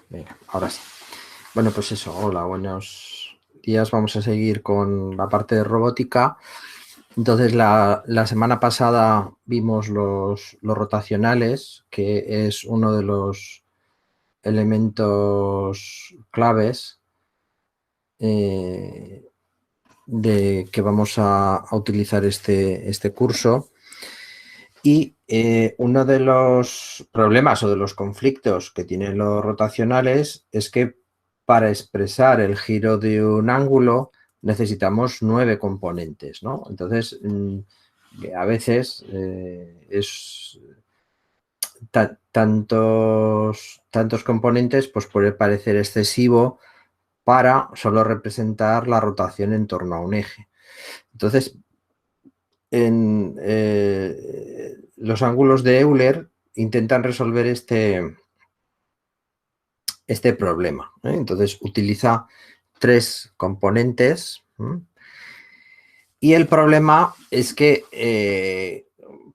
Venga, ahora sí. Bueno, pues eso, hola, buenos días. Vamos a seguir con la parte de robótica. Entonces, la semana pasada vimos los rotacionales, que es uno de los elementos claves de que vamos a utilizar este curso. Y uno de los problemas o de los conflictos que tienen los rotacionales es que para expresar el giro de un ángulo necesitamos 9 componentes, ¿no? Entonces, a veces es tantos componentes, pues puede parecer excesivo para solo representar la rotación en torno a un eje. Entonces, los ángulos de Euler intentan resolver este problema, ¿eh? Entonces utiliza 3 componentes, ¿eh? Y el problema es que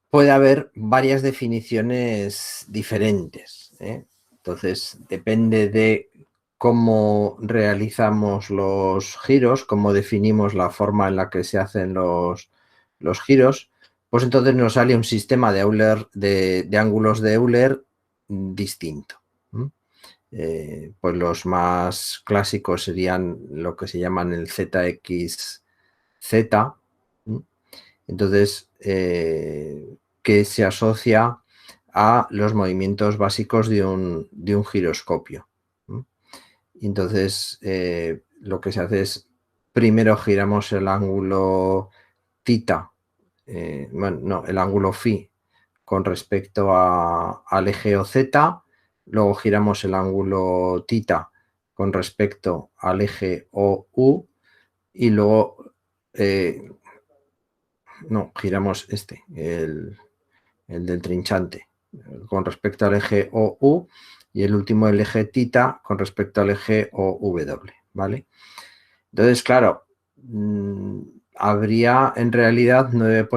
puede haber varias definiciones diferentes, ¿eh? Entonces depende de cómo realizamos los giros, cómo definimos la forma en la que se hacen los giros, pues entonces nos sale un sistema de Euler, de ángulos de Euler distinto. Pues los más clásicos serían lo que se llaman el ZXZ. Entonces, que se asocia a los movimientos básicos de un giroscopio. Entonces, lo que se hace es, primero giramos el ángulo θ, el ángulo φ con respecto al eje OZ, luego giramos el ángulo θ con respecto al eje OU y luego giramos el del trinchante con respecto al eje OU y el último el eje θ con respecto al eje OW, ¿vale? Entonces, claro, habría en realidad 9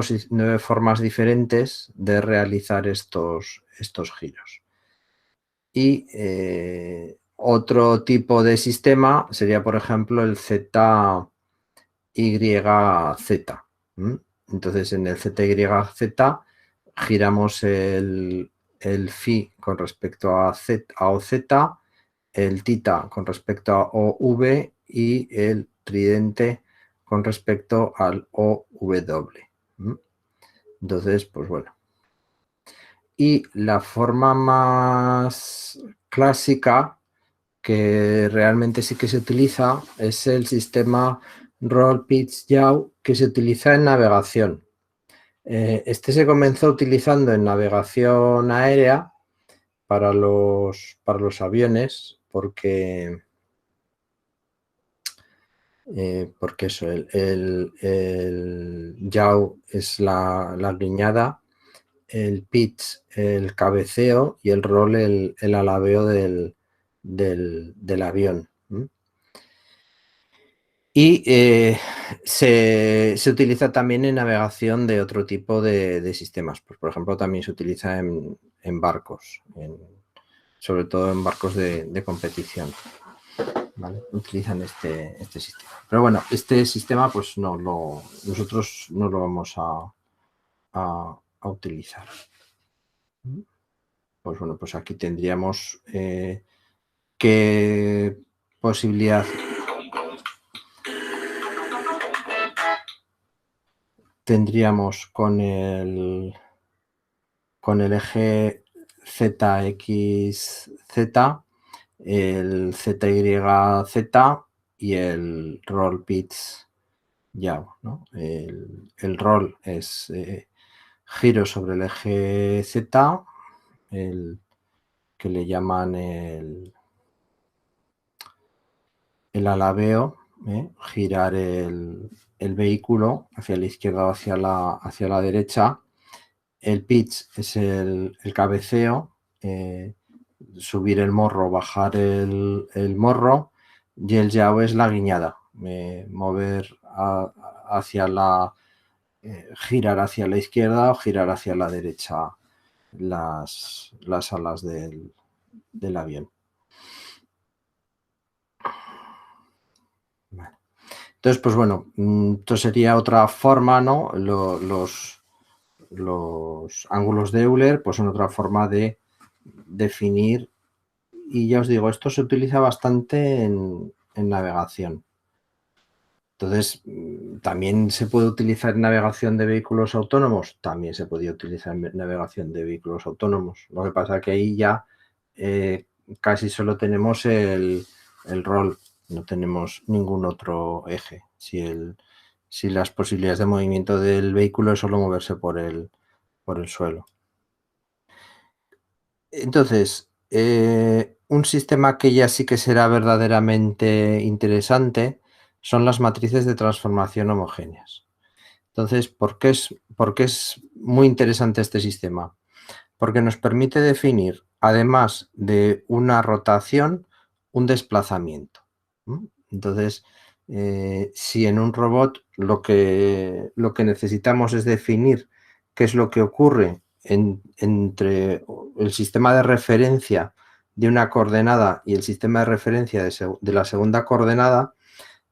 formas diferentes de realizar estos giros. Y otro tipo de sistema sería, por ejemplo, el ZYZ. Entonces, en el ZYZ giramos el phi con respecto a OZ, el θ con respecto a OV y el tridente con respecto al OW. Entonces, pues bueno. Y la forma más clásica que realmente sí que se utiliza es el sistema Roll-Pitts-Yaw, que se utiliza en navegación. Este se comenzó utilizando en navegación aérea para los aviones, porque eso, el yaw es la guiñada, el pitch el cabeceo y el roll el alabeo del avión. Y se utiliza también en navegación de otro tipo de sistemas. Pues, por ejemplo, también se utiliza en barcos, sobre todo en barcos de competición. ¿Vale? Utilizan este sistema. Pero bueno, este sistema pues nosotros no lo vamos a utilizar. Pues bueno, pues aquí tendríamos qué posibilidad tendríamos con el eje ZXZ, el ZYZ y el roll pitch yaw, ¿no? El roll es giro sobre el eje Z, el que le llaman el alabeo, girar el vehículo hacia la izquierda o hacia la derecha. El pitch es el cabeceo, subir el morro, bajar el morro, y el yaw es la guiñada, mover girar hacia la izquierda o girar hacia la derecha las alas del avión. Entonces, pues bueno, esto sería otra forma, ¿no? Los ángulos de Euler, pues son otra forma de definir. Y ya os digo, esto se utiliza bastante en navegación. Entonces, ¿también se puede utilizar en navegación de vehículos autónomos? También se podía utilizar en navegación de vehículos autónomos. Lo que pasa es que ahí ya casi solo tenemos el rol, no tenemos ningún otro eje. Si las posibilidades de movimiento del vehículo es solo moverse por el suelo. Entonces, un sistema que ya sí que será verdaderamente interesante son las matrices de transformación homogéneas. Entonces, por qué es muy interesante este sistema? Porque nos permite definir, además de una rotación, un desplazamiento. Entonces, si en un robot lo que necesitamos es definir qué es lo que ocurre entre el sistema de referencia de una coordenada y el sistema de referencia de la segunda coordenada,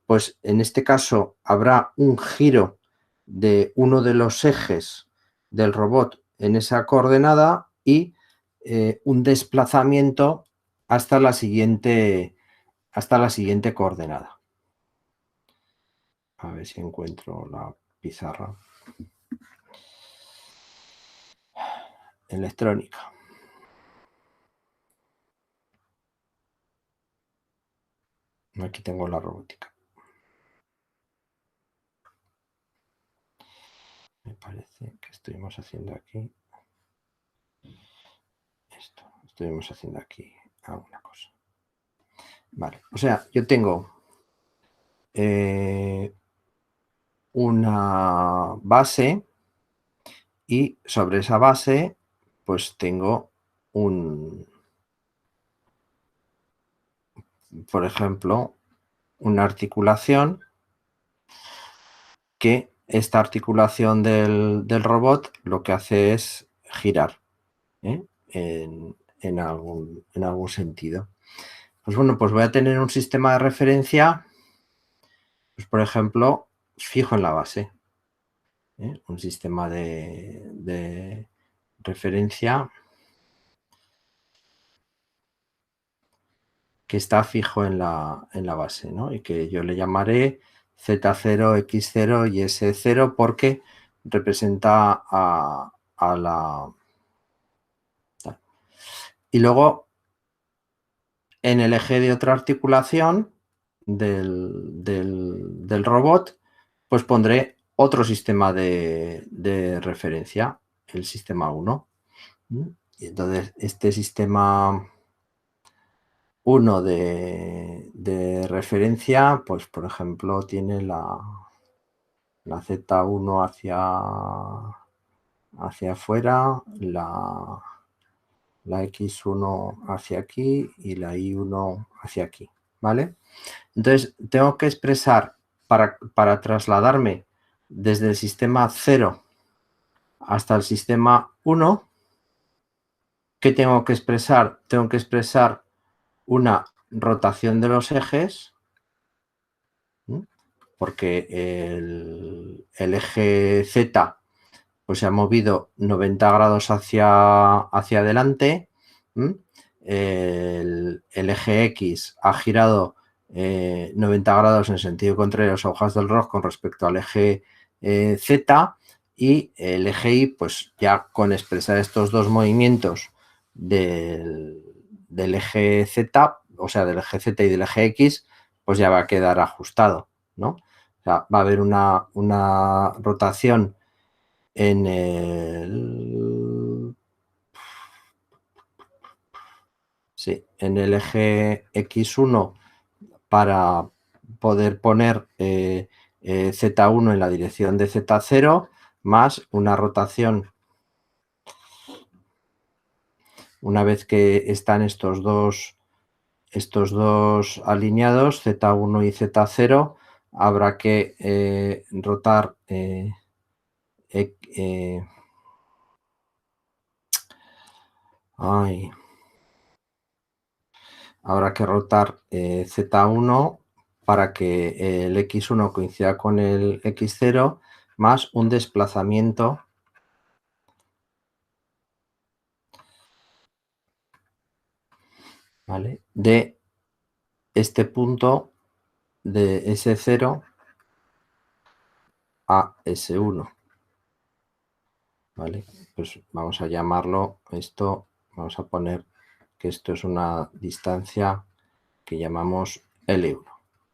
pues en este caso habrá un giro de uno de los ejes del robot en esa coordenada y un desplazamiento hasta la siguiente coordenada. A ver si encuentro la pizarra electrónica. Aquí tengo la robótica. Me parece que estuvimos haciendo aquí esto. Estuvimos haciendo aquí alguna cosa. Vale, o sea, yo tengo una base y sobre esa base pues tengo por ejemplo, una articulación que esta articulación del robot lo que hace es girar en algún sentido. Pues bueno, pues voy a tener un sistema de referencia, pues por ejemplo, fijo en la base. Un sistema de referencia que está fijo en la base, ¿no? Y que yo le llamaré Z0, X0 y S0 porque representa a la... Y luego, en el eje de otra articulación del robot, pues pondré otro sistema de referencia, el sistema 1. Y entonces, este sistema 1 de referencia, pues por ejemplo, tiene la Z1 hacia afuera, la X1 hacia aquí y la Y1 hacia aquí, ¿vale? Entonces, tengo que expresar, para trasladarme desde el sistema 0 hasta el sistema 1, ¿qué tengo que expresar? Tengo que expresar una rotación de los ejes, porque el eje Z pues se ha movido 90 grados hacia adelante, el eje X ha girado 90 grados en sentido contrario a las agujas del reloj con respecto al eje Z, y el eje Y, pues ya con expresar estos dos movimientos del eje Z, o sea, del eje Z y del eje X, pues ya va a quedar ajustado, ¿no? O sea, va a haber una rotación en el eje X1 para poder poner Z1 en la dirección de Z0, más una rotación, una vez que están estos dos alineados, Z1 y Z0, habrá que rotar habrá que rotar Z1 para que el x1 coincida con el x0 más un desplazamiento ¿vale? De este punto de S0 a S1. ¿Vale? Pues vamos a llamarlo esto, vamos a poner que esto es una distancia que llamamos L1.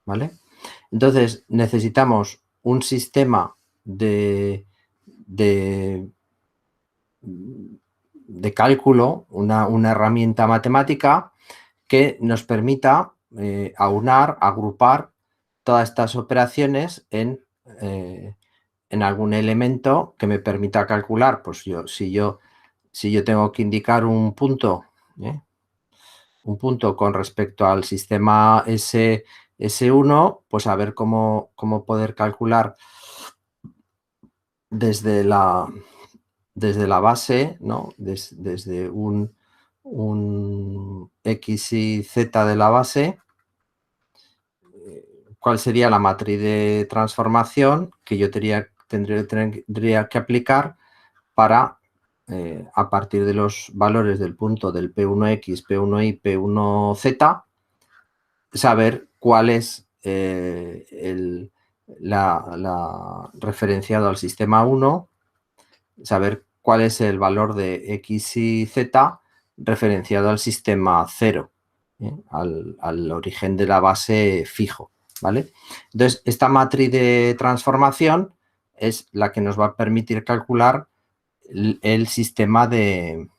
¿Vale? Entonces necesitamos un sistema de cálculo, una herramienta matemática que nos permita aunar, agrupar todas estas operaciones en algún elemento que me permita calcular, pues si yo tengo que indicar un punto con respecto al sistema S1, pues a ver cómo poder calcular desde la base, ¿no? Desde un X y Z de la base, cuál sería la matriz de transformación que yo tendría que aplicar para, a partir de los valores del punto del P1X, P1Y, P1Z, saber cuál es la referenciado al sistema 1, saber cuál es el valor de X y Z referenciado al sistema 0, al origen de la base fijo, ¿vale? Entonces, esta matriz de transformación es la que nos va a permitir calcular el sistema de...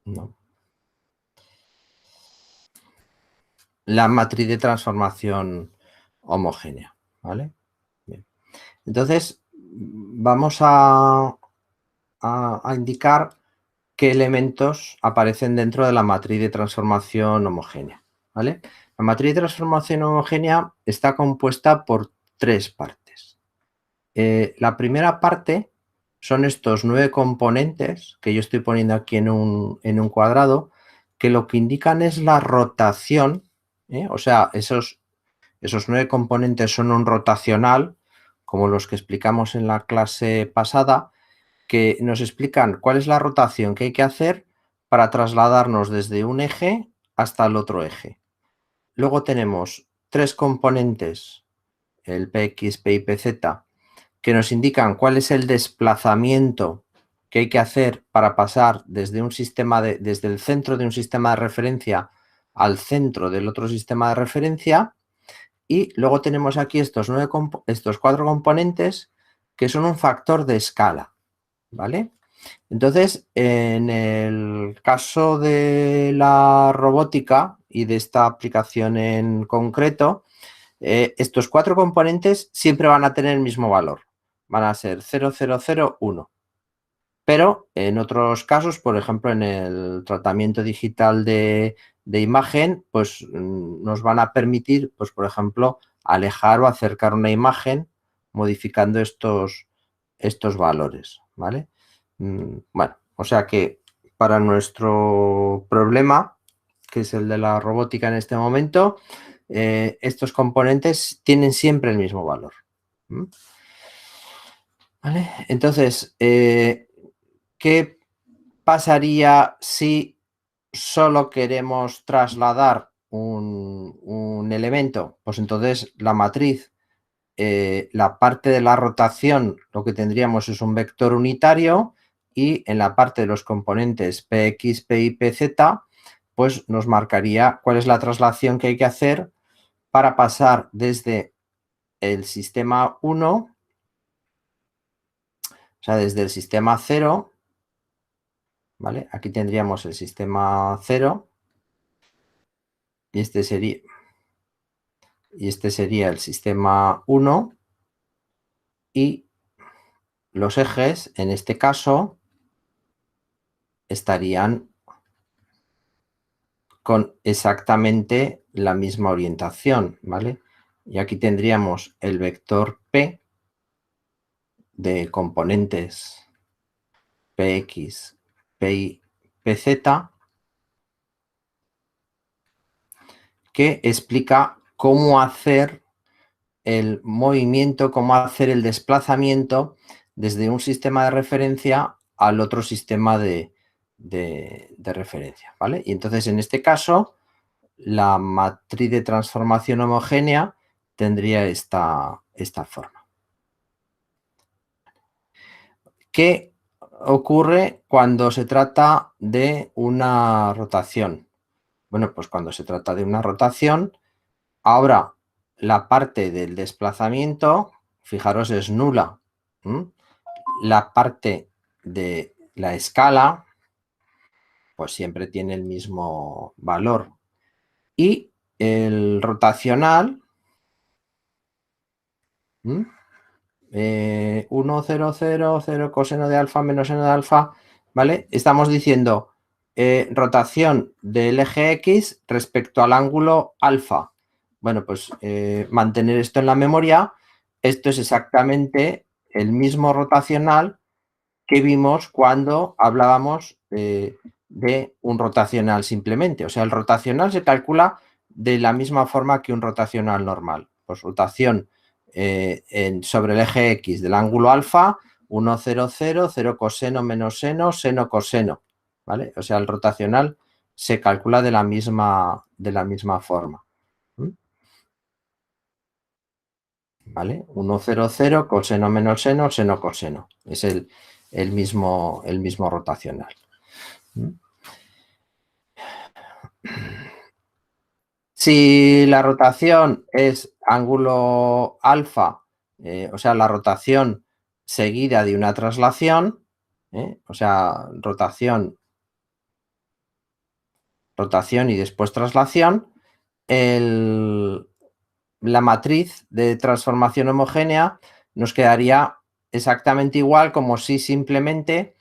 No. La matriz de transformación homogénea, ¿vale? Bien. Entonces, vamos a indicar qué elementos aparecen dentro de la matriz de transformación homogénea, ¿vale? La matriz de transformación homogénea está compuesta por 3 partes. La primera parte son estos 9 componentes que yo estoy poniendo aquí en un cuadrado, que lo que indican es la rotación, o sea, esos 9 componentes son un rotacional, como los que explicamos en la clase pasada, que nos explican cuál es la rotación que hay que hacer para trasladarnos desde un eje hasta el otro eje. Luego tenemos 3 componentes, el Px, Py, Pz, que nos indican cuál es el desplazamiento que hay que hacer para pasar desde desde el centro de un sistema de referencia al centro del otro sistema de referencia. Y luego tenemos aquí estos 4 componentes que son un factor de escala, ¿vale? Entonces, en el caso de la robótica y de esta aplicación en concreto, estos 4 componentes siempre van a tener el mismo valor. Van a ser 0, 0, 0, 1. Pero en otros casos, por ejemplo, en el tratamiento digital de imagen, pues nos van a permitir, pues por ejemplo, alejar o acercar una imagen modificando estos valores, ¿vale? Bueno, o sea que para nuestro problema, que es el de la robótica en este momento, estos componentes tienen siempre el mismo valor. ¿Vale? Entonces, ¿qué pasaría si solo queremos trasladar un elemento? Pues entonces la matriz, la parte de la rotación, lo que tendríamos es un vector unitario, y en la parte de los componentes Px, Py, Pz, pues nos marcaría cuál es la traslación que hay que hacer para pasar desde el sistema 1, o sea, desde el sistema 0, ¿vale? Aquí tendríamos el sistema 0 y este sería el sistema 1, y los ejes, en este caso, estarían con exactamente la misma orientación, ¿vale? Y aquí tendríamos el vector P de componentes Px, Py, Pz, que explica cómo hacer el movimiento, cómo hacer el desplazamiento desde un sistema de referencia al otro sistema de referencia, ¿vale? Y entonces, en este caso, la matriz de transformación homogénea tendría esta forma. ¿Qué ocurre cuando se trata de una rotación? Bueno, pues cuando se trata de una rotación, ahora la parte del desplazamiento, fijaros, es nula. La parte de la escala, pues siempre tiene el mismo valor. Y el rotacional, 1, 0, 0, 0 coseno de alfa menos seno de alfa, ¿vale? Estamos diciendo rotación del eje X respecto al ángulo alfa. Bueno, pues mantener esto en la memoria, esto es exactamente el mismo rotacional que vimos cuando hablábamos de un rotacional simplemente. O sea, el rotacional se calcula de la misma forma que un rotacional normal. Pues rotación sobre el eje X del ángulo alfa, 1, 0, 0, 0 coseno menos seno, seno coseno. ¿Vale? O sea, el rotacional se calcula de la misma forma. ¿Vale? 1, 0, 0, coseno menos seno, seno coseno. Es el mismo rotacional. Si la rotación es ángulo alfa, o sea, la rotación seguida de una traslación, o sea, rotación y después traslación, la matriz de transformación homogénea nos quedaría exactamente igual como si simplemente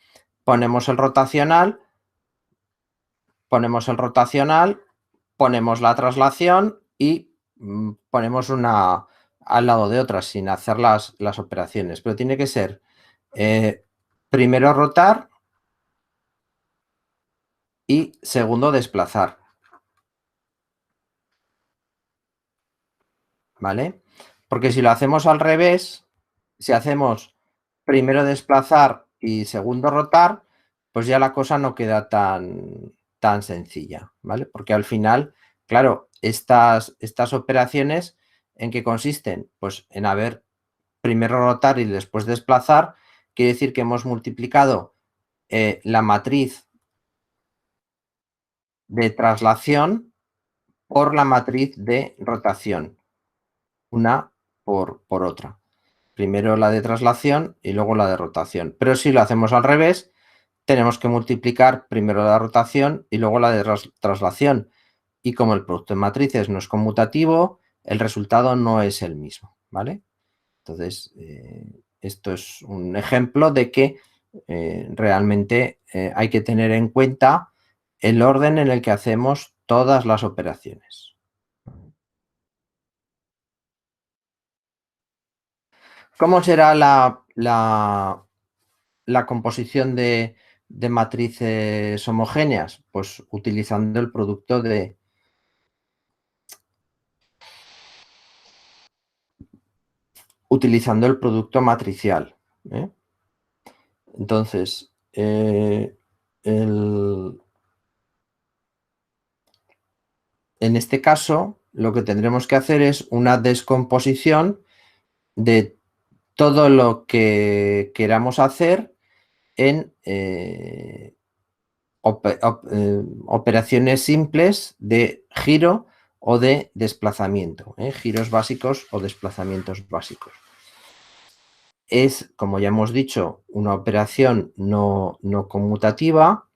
ponemos el rotacional, ponemos la traslación y ponemos una al lado de otra sin hacer las operaciones. Pero tiene que ser primero rotar y segundo desplazar. ¿Vale? Porque si lo hacemos al revés, si hacemos primero desplazar y segundo rotar, pues ya la cosa no queda tan sencilla, ¿vale? Porque al final, claro, estas operaciones, ¿en qué consisten? Pues en haber primero rotar y después desplazar, quiere decir que hemos multiplicado la matriz de traslación por la matriz de rotación, una por otra. Primero la de traslación y luego la de rotación. Pero si lo hacemos al revés, tenemos que multiplicar primero la rotación y luego la de traslación. Y como el producto de matrices no es conmutativo, el resultado no es el mismo, ¿vale? Entonces, esto es un ejemplo de que realmente hay que tener en cuenta el orden en el que hacemos todas las operaciones. ¿Cómo será la composición de matrices homogéneas? Pues utilizando el producto matricial. Entonces, en este caso, lo que tendremos que hacer es una descomposición de todo lo que queramos hacer en operaciones simples de giro o de desplazamiento, giros básicos o desplazamientos básicos. Es, como ya hemos dicho, una operación no conmutativa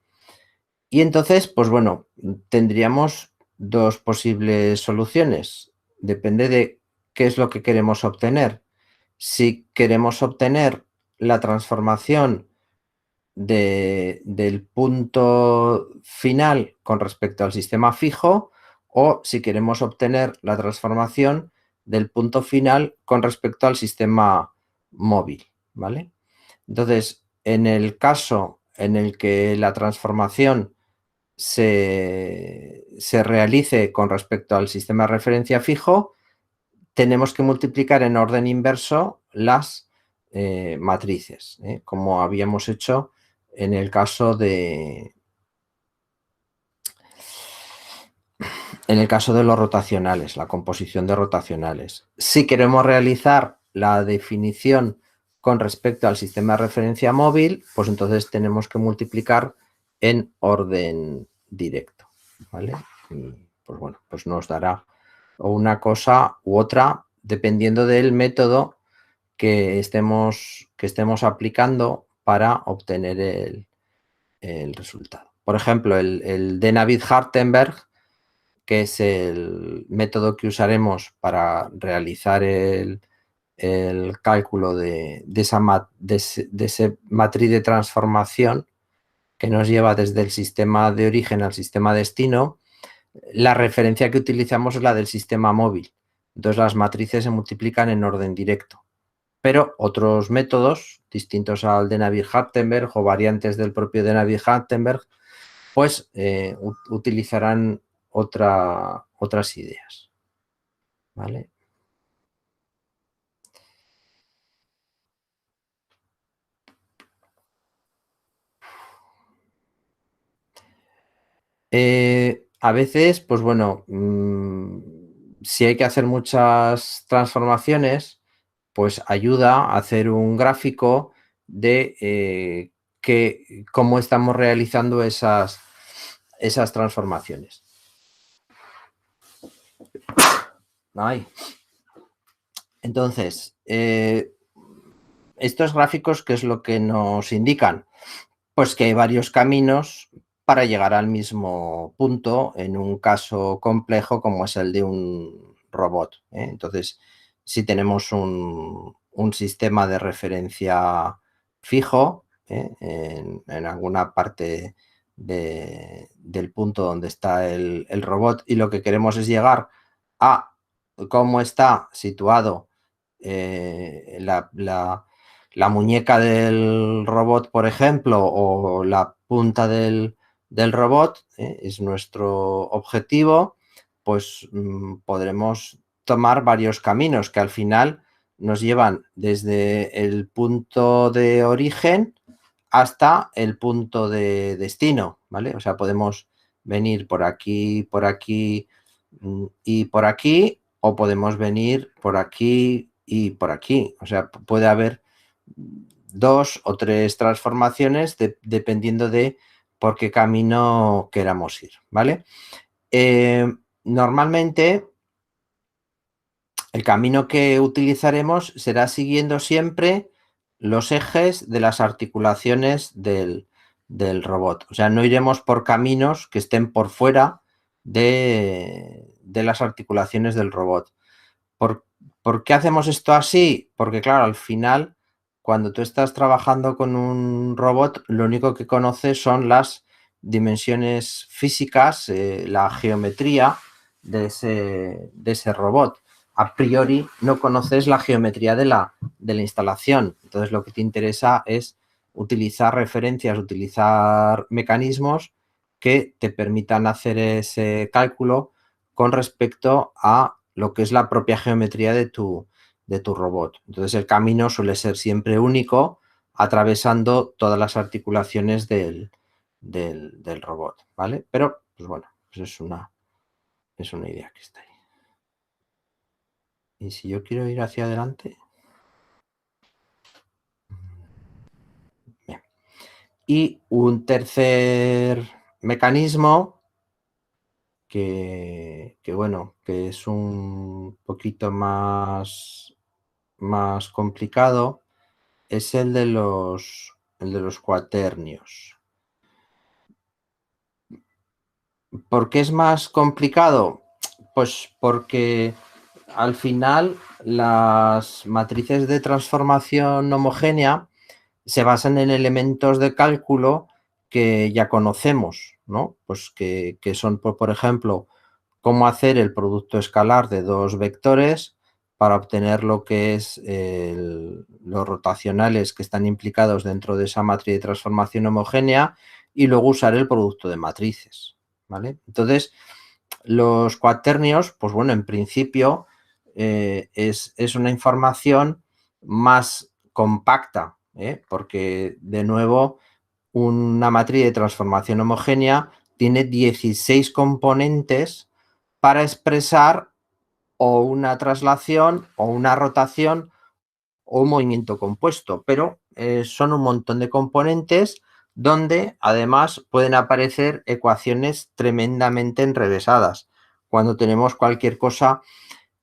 y entonces, pues bueno, tendríamos dos posibles soluciones. Depende de qué es lo que queremos obtener. Si queremos obtener la transformación del punto final con respecto al sistema fijo o si queremos obtener la transformación del punto final con respecto al sistema móvil, ¿vale? Entonces, en el caso en el que la transformación se realice con respecto al sistema de referencia fijo, tenemos que multiplicar en orden inverso las matrices, como habíamos hecho en el caso de los rotacionales, la composición de rotacionales. Si queremos realizar la definición con respecto al sistema de referencia móvil, pues entonces tenemos que multiplicar en orden directo, ¿vale? Y pues bueno, pues nos dará una cosa u otra dependiendo del método que estemos aplicando para obtener el resultado. Por ejemplo, el de Navier-Hartenberg, que es el método que usaremos para realizar el cálculo de esa matriz de transformación que nos lleva desde el sistema de origen al sistema destino. La referencia que utilizamos es la del sistema móvil. Entonces las matrices se multiplican en orden directo. Pero otros métodos distintos al de Navier-Hartenberg o variantes del propio de Navier-Hartenberg, pues utilizarán otras ideas, ¿vale? A veces, pues bueno, si hay que hacer muchas transformaciones, pues ayuda a hacer un gráfico de cómo estamos realizando esas transformaciones. Ay. Entonces, estos gráficos, ¿qué es lo que nos indican? Pues que hay varios caminos para llegar al mismo punto en un caso complejo como es el de un robot. Entonces, si tenemos un sistema de referencia fijo en alguna parte del punto donde está el robot y lo que queremos es llegar a cómo está situado la muñeca del robot, por ejemplo, o la punta del robot, es nuestro objetivo, pues podremos tomar varios caminos que al final nos llevan desde el punto de origen hasta el punto de destino, ¿vale? O sea, podemos venir por aquí y por aquí, o podemos venir por aquí y por aquí. O sea, puede haber 2 o 3 transformaciones dependiendo de por qué camino queramos ir, ¿vale? Normalmente el camino que utilizaremos será siguiendo siempre los ejes de las articulaciones del robot. O sea, no iremos por caminos que estén por fuera de las articulaciones del robot. ¿Por qué hacemos esto así? Porque claro, al final, cuando tú estás trabajando con un robot, lo único que conoces son las dimensiones físicas, la geometría de ese robot. A priori no conoces la geometría de la instalación. Entonces lo que te interesa es utilizar referencias, utilizar mecanismos que te permitan hacer ese cálculo con respecto a lo que es la propia geometría de tu robot. Entonces el camino suele ser siempre único, atravesando todas las articulaciones del robot, ¿vale? Pero, pues bueno, pues es una idea que está ahí. Y si yo quiero ir hacia adelante... Bien. Y un tercer mecanismo que bueno, que es un poquito más complicado, es el de los cuaternios. ¿Por qué es más complicado? Pues porque al final las matrices de transformación homogénea se basan en elementos de cálculo que ya conocemos, ¿no? Pues que son, por ejemplo, cómo hacer el producto escalar de dos vectores para obtener lo que es los rotacionales que están implicados dentro de esa matriz de transformación homogénea y luego usar el producto de matrices, ¿vale? Entonces, los cuaternios, pues bueno, en principio es una información más compacta, porque de nuevo una matriz de transformación homogénea tiene 16 componentes para expresar o una traslación o una rotación o un movimiento compuesto, pero son un montón de componentes donde además pueden aparecer ecuaciones tremendamente enrevesadas cuando tenemos cualquier cosa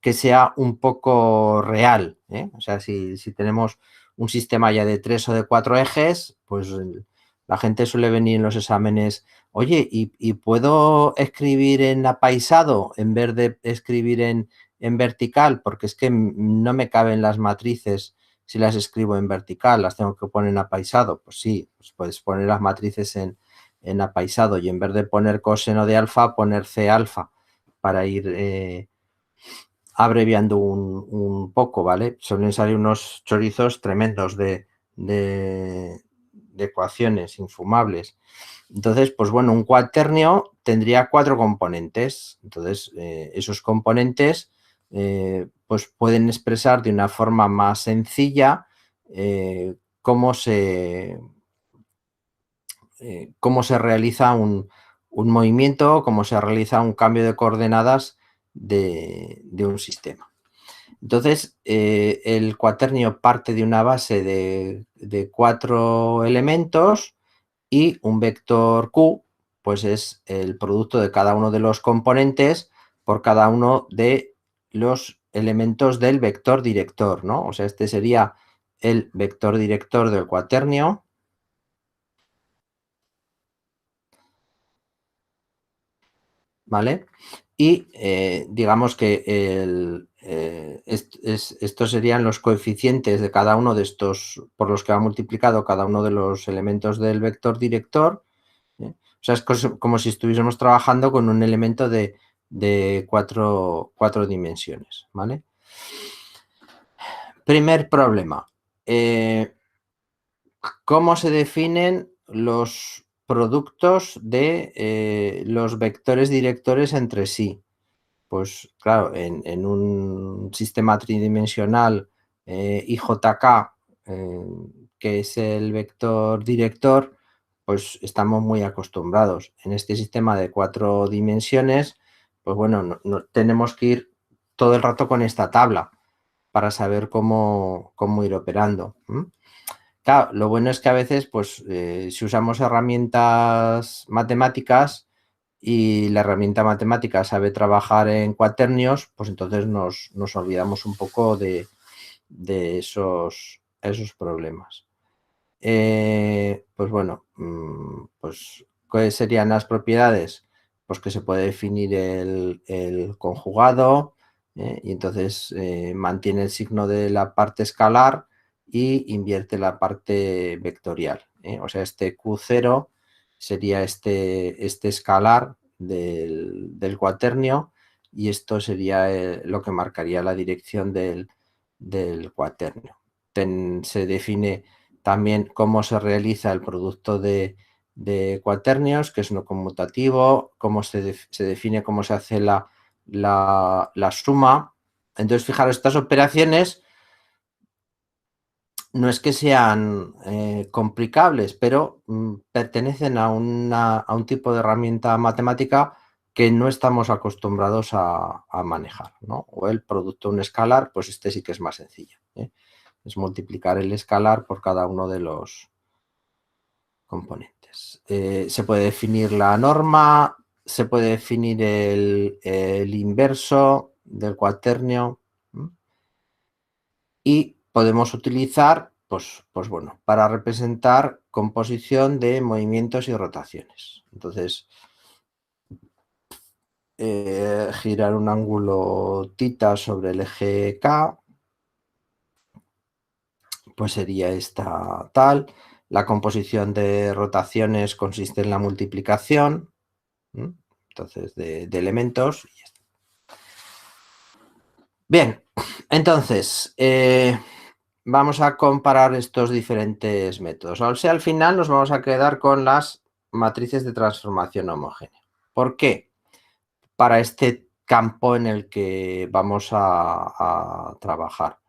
que sea un poco real, ¿eh? O sea, si tenemos un sistema ya de 3 o de 4 ejes, pues la gente suele venir en los exámenes, oye, ¿y puedo escribir en apaisado en vez de escribir en vertical? Porque es que no me caben las matrices si las escribo en vertical, las tengo que poner en apaisado. Pues sí, pues puedes poner las matrices en apaisado y en vez de poner coseno de alfa, poner C alfa para ir abreviando un poco, ¿vale? Suelen salir unos chorizos tremendos de ecuaciones infumables. Entonces, pues bueno, un cuaternio tendría 4 componentes. Entonces, esos componentes pues pueden expresar de una forma más sencilla cómo se realiza un movimiento, cómo se realiza un cambio de coordenadas de un sistema. Entonces, el cuaternio parte de una base de 4 elementos y un vector Q, pues es el producto de cada uno de los componentes por cada uno de los elementos del vector director, ¿no? O sea, este sería el vector director del cuaternio. ¿Vale? Y digamos que estos serían los coeficientes de cada uno de estos, por los que va multiplicado cada uno de los elementos del vector director. O sea, es como si estuviésemos trabajando con un elemento de cuatro dimensiones, ¿vale? Primer problema. ¿Cómo se definen los productos de los vectores directores entre sí? Pues claro, en un sistema tridimensional IJK, que es el vector director, pues estamos muy acostumbrados. En este sistema de 4 dimensiones, pues bueno, tenemos que ir todo el rato con esta tabla para saber cómo ir operando. Claro, lo bueno es que a veces, pues, si usamos herramientas matemáticas y la herramienta matemática sabe trabajar en cuaternios, pues entonces nos olvidamos un poco de esos problemas. Pues bueno, pues, ¿cuáles serían las propiedades? Pues que se puede definir el conjugado, y entonces mantiene el signo de la parte escalar y invierte la parte vectorial. O sea, este Q0 sería este escalar del cuaternio y esto sería lo que marcaría la dirección del cuaternio. Se define también cómo se realiza el producto de cuaternios, que es no conmutativo, cómo se define cómo se hace la suma. Entonces, fijaros, estas operaciones no es que sean complicables, pero pertenecen a un tipo de herramienta matemática que no estamos acostumbrados a manejar, ¿no? O el producto de un escalar, pues este sí que es más sencillo, ¿eh? Es multiplicar el escalar por cada uno de los componentes. Se puede definir la norma, se puede definir el inverso del cuaternio, ¿m? Y podemos utilizar, pues bueno, para representar composición de movimientos y rotaciones. Entonces, girar un ángulo θ sobre el eje K, pues sería esta tal. La composición de rotaciones consiste en la multiplicación, entonces, de elementos. Bien, entonces, vamos a comparar estos diferentes métodos. O sea, al final nos vamos a quedar con las matrices de transformación homogénea. ¿Por qué? Para este campo en el que vamos a trabajar.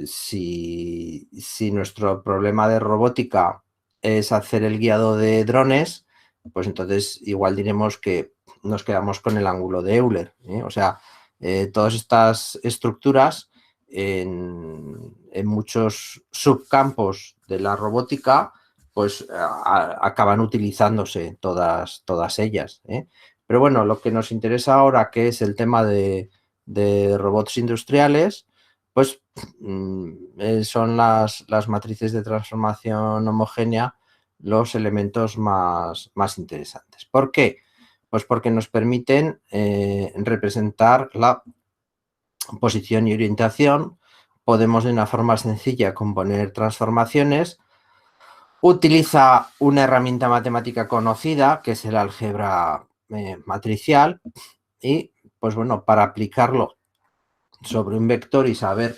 Si nuestro problema de robótica es hacer el guiado de drones, pues entonces igual diremos que nos quedamos con el ángulo de Euler, ¿eh? O sea, todas estas estructuras en muchos subcampos de la robótica pues acaban utilizándose todas ellas, ¿eh? Pero bueno, lo que nos interesa ahora, que es el tema de robots industriales, pues son las matrices de transformación homogénea los elementos más interesantes. ¿Por qué? Pues porque nos permiten representar la posición y orientación. Podemos de una forma sencilla componer transformaciones. Utiliza una herramienta matemática conocida, que es el álgebra matricial, y pues bueno, para aplicarlo sobre un vector y saber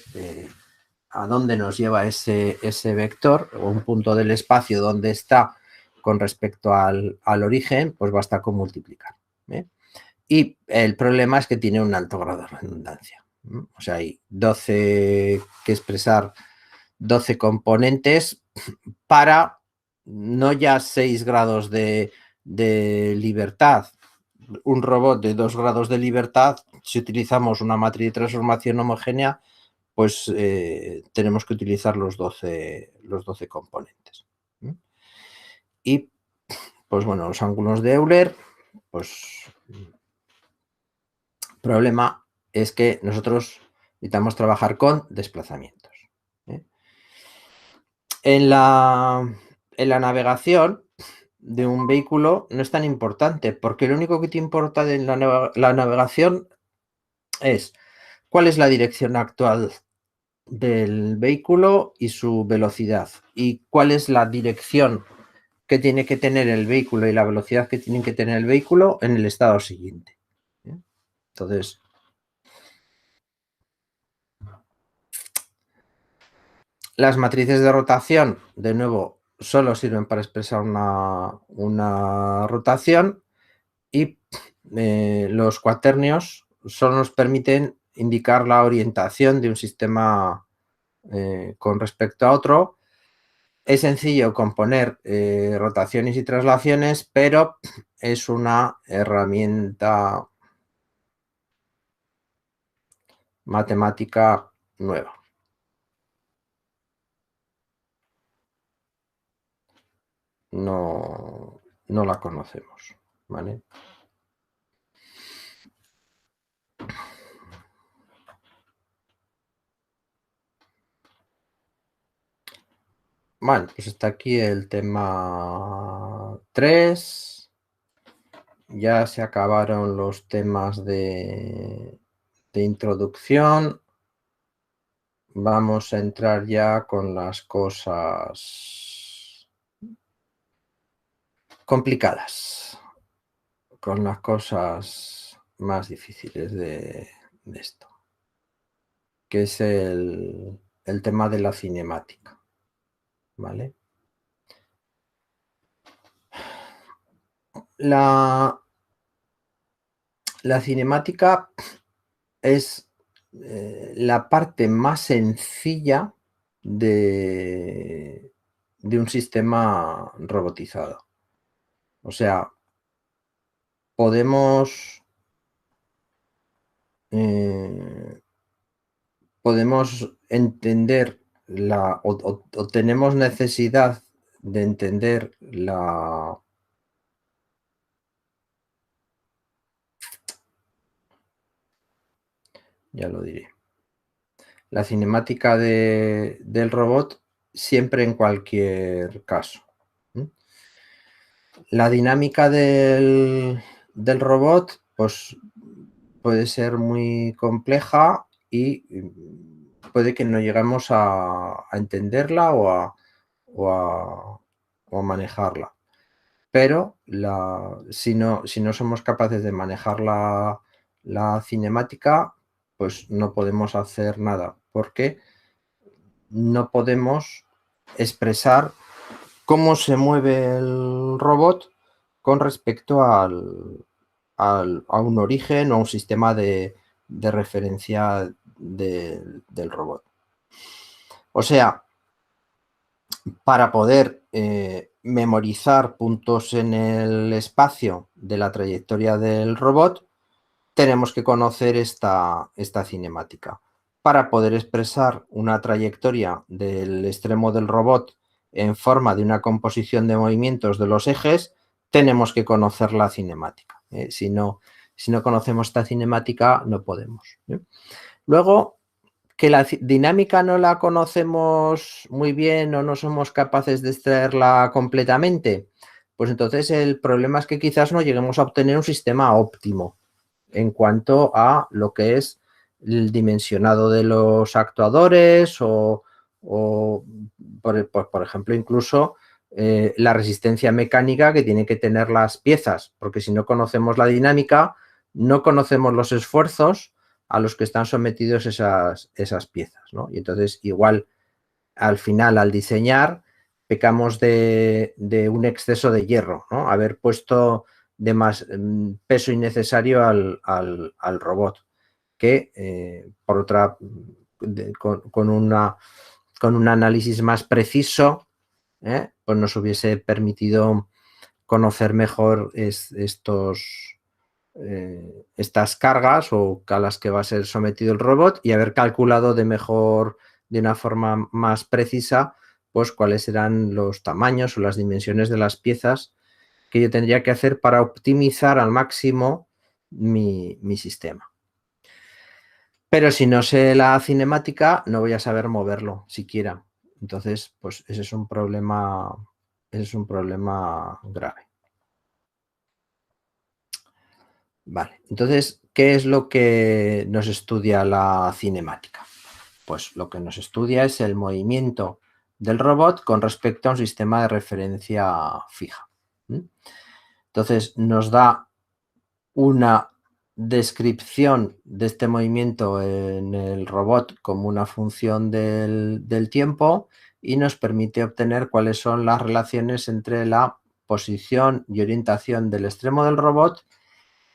a dónde nos lleva ese vector o un punto del espacio donde está con respecto al origen, pues basta con multiplicar, ¿eh? Y el problema es que tiene un alto grado de redundancia. O sea, hay 12 que expresar 12 componentes para no ya 6 grados de libertad. Un robot de 2 grados de libertad, si utilizamos una matriz de transformación homogénea, pues tenemos que utilizar los 12 componentes. Y, pues bueno, los ángulos de Euler, pues el problema es que nosotros necesitamos trabajar con desplazamientos, ¿eh? En la navegación de un vehículo no es tan importante, porque lo único que te importa de la navegación es cuál es la dirección actual del vehículo y su velocidad, y cuál es la dirección que tiene que tener el vehículo y la velocidad que tiene que tener el vehículo en el estado siguiente, ¿eh? Entonces, las matrices de rotación, de nuevo, solo sirven para expresar una rotación, y los cuaternios solo nos permiten indicar la orientación de un sistema con respecto a otro. Es sencillo componer rotaciones y traslaciones, pero es una herramienta matemática nueva. No la conocemos, ¿vale? Bueno, pues está aquí el tema 3. Ya se acabaron los temas de introducción. Vamos a entrar ya con las cosas complicadas, con las cosas más difíciles de esto, que es el tema de la cinemática, ¿vale? La cinemática es la parte más sencilla de un sistema robotizado. O sea, podemos entender o tenemos necesidad de entender ya lo diré, la cinemática del robot siempre en cualquier caso. La dinámica del robot, pues puede ser muy compleja y puede que no lleguemos a entenderla o a manejarla. Pero si no somos capaces de manejar la cinemática, pues no podemos hacer nada, porque no podemos expresar cómo se mueve el robot con respecto a un origen o a un sistema de referencia del robot. O sea, para poder memorizar puntos en el espacio de la trayectoria del robot, tenemos que conocer esta cinemática. Para poder expresar una trayectoria del extremo del robot en forma de una composición de movimientos de los ejes, tenemos que conocer la cinemática. Si no conocemos esta cinemática, no podemos. Luego, que la dinámica no la conocemos muy bien o no somos capaces de extraerla completamente, pues entonces el problema es que quizás no lleguemos a obtener un sistema óptimo en cuanto a lo que es el dimensionado de los actuadores o por ejemplo, incluso la resistencia mecánica que tienen que tener las piezas, porque si no conocemos la dinámica, no conocemos los esfuerzos a los que están sometidos esas piezas, ¿no? Y entonces igual al final al diseñar pecamos de un exceso de hierro, ¿no? Haber puesto de más peso innecesario al robot, que por otra, con un análisis más preciso, pues nos hubiese permitido conocer mejor estas cargas o a las que va a ser sometido el robot y haber calculado de una forma más precisa, pues cuáles serán los tamaños o las dimensiones de las piezas que yo tendría que hacer para optimizar al máximo mi sistema. Pero si no sé la cinemática, no voy a saber moverlo siquiera. Entonces, pues ese es un problema grave. Vale, entonces, ¿qué es lo que nos estudia la cinemática? Pues lo que nos estudia es el movimiento del robot con respecto a un sistema de referencia fija. Entonces, nos da una descripción de este movimiento en el robot como una función del tiempo y nos permite obtener cuáles son las relaciones entre la posición y orientación del extremo del robot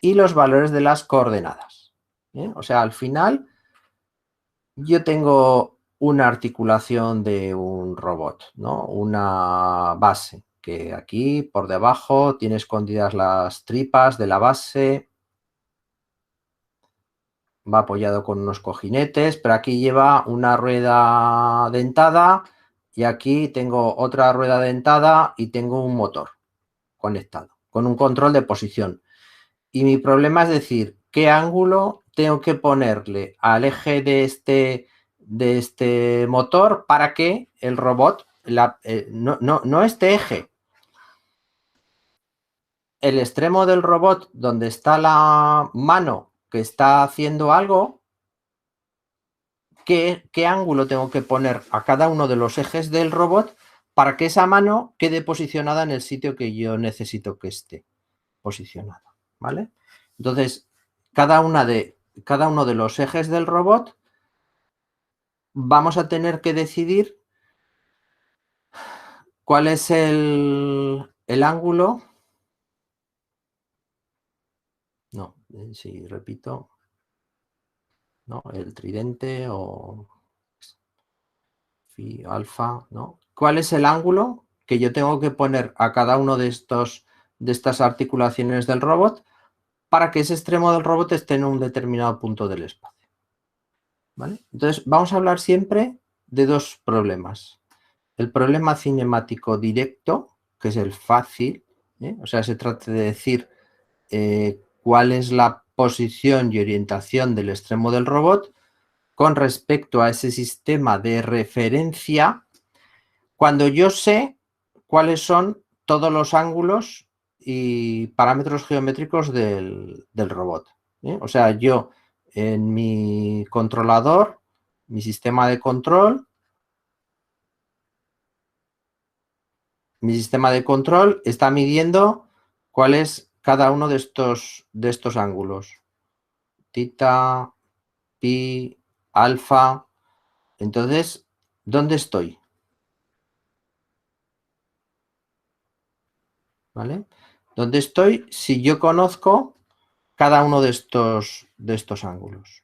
y los valores de las coordenadas. O sea, al final yo tengo una articulación de un robot, ¿no? Una base, que aquí por debajo tiene escondidas las tripas de la base, va apoyado con unos cojinetes, pero aquí lleva una rueda dentada y aquí tengo otra rueda dentada y tengo un motor conectado, con un control de posición. Y mi problema es decir, ¿qué ángulo tengo que ponerle al eje de este motor para que el robot, no este eje, el extremo del robot donde está la mano que está haciendo algo, ¿qué ángulo tengo que poner a cada uno de los ejes del robot para que esa mano quede posicionada en el sitio que yo necesito que esté posicionada? ¿Vale? Entonces, cada uno de los ejes del robot vamos a tener que decidir cuál es el ángulo. No, si repito, no, el tridente o phi, alfa, ¿no? ¿Cuál es el ángulo que yo tengo que poner a cada uno de estas articulaciones del robot para que ese extremo del robot esté en un determinado punto del espacio? ¿Vale? Entonces, vamos a hablar siempre de dos problemas. El problema cinemático directo, que es el fácil, o sea, se trata de decir cuál es la posición y orientación del extremo del robot con respecto a ese sistema de referencia, cuando yo sé cuáles son todos los ángulos y parámetros geométricos del robot. O sea, yo en mi controlador, mi sistema de control, está midiendo cuál es cada uno de estos ángulos. Tita, pi, alfa. Entonces, ¿dónde estoy? ¿vale? ¿Dónde estoy si yo conozco cada uno de estos ángulos?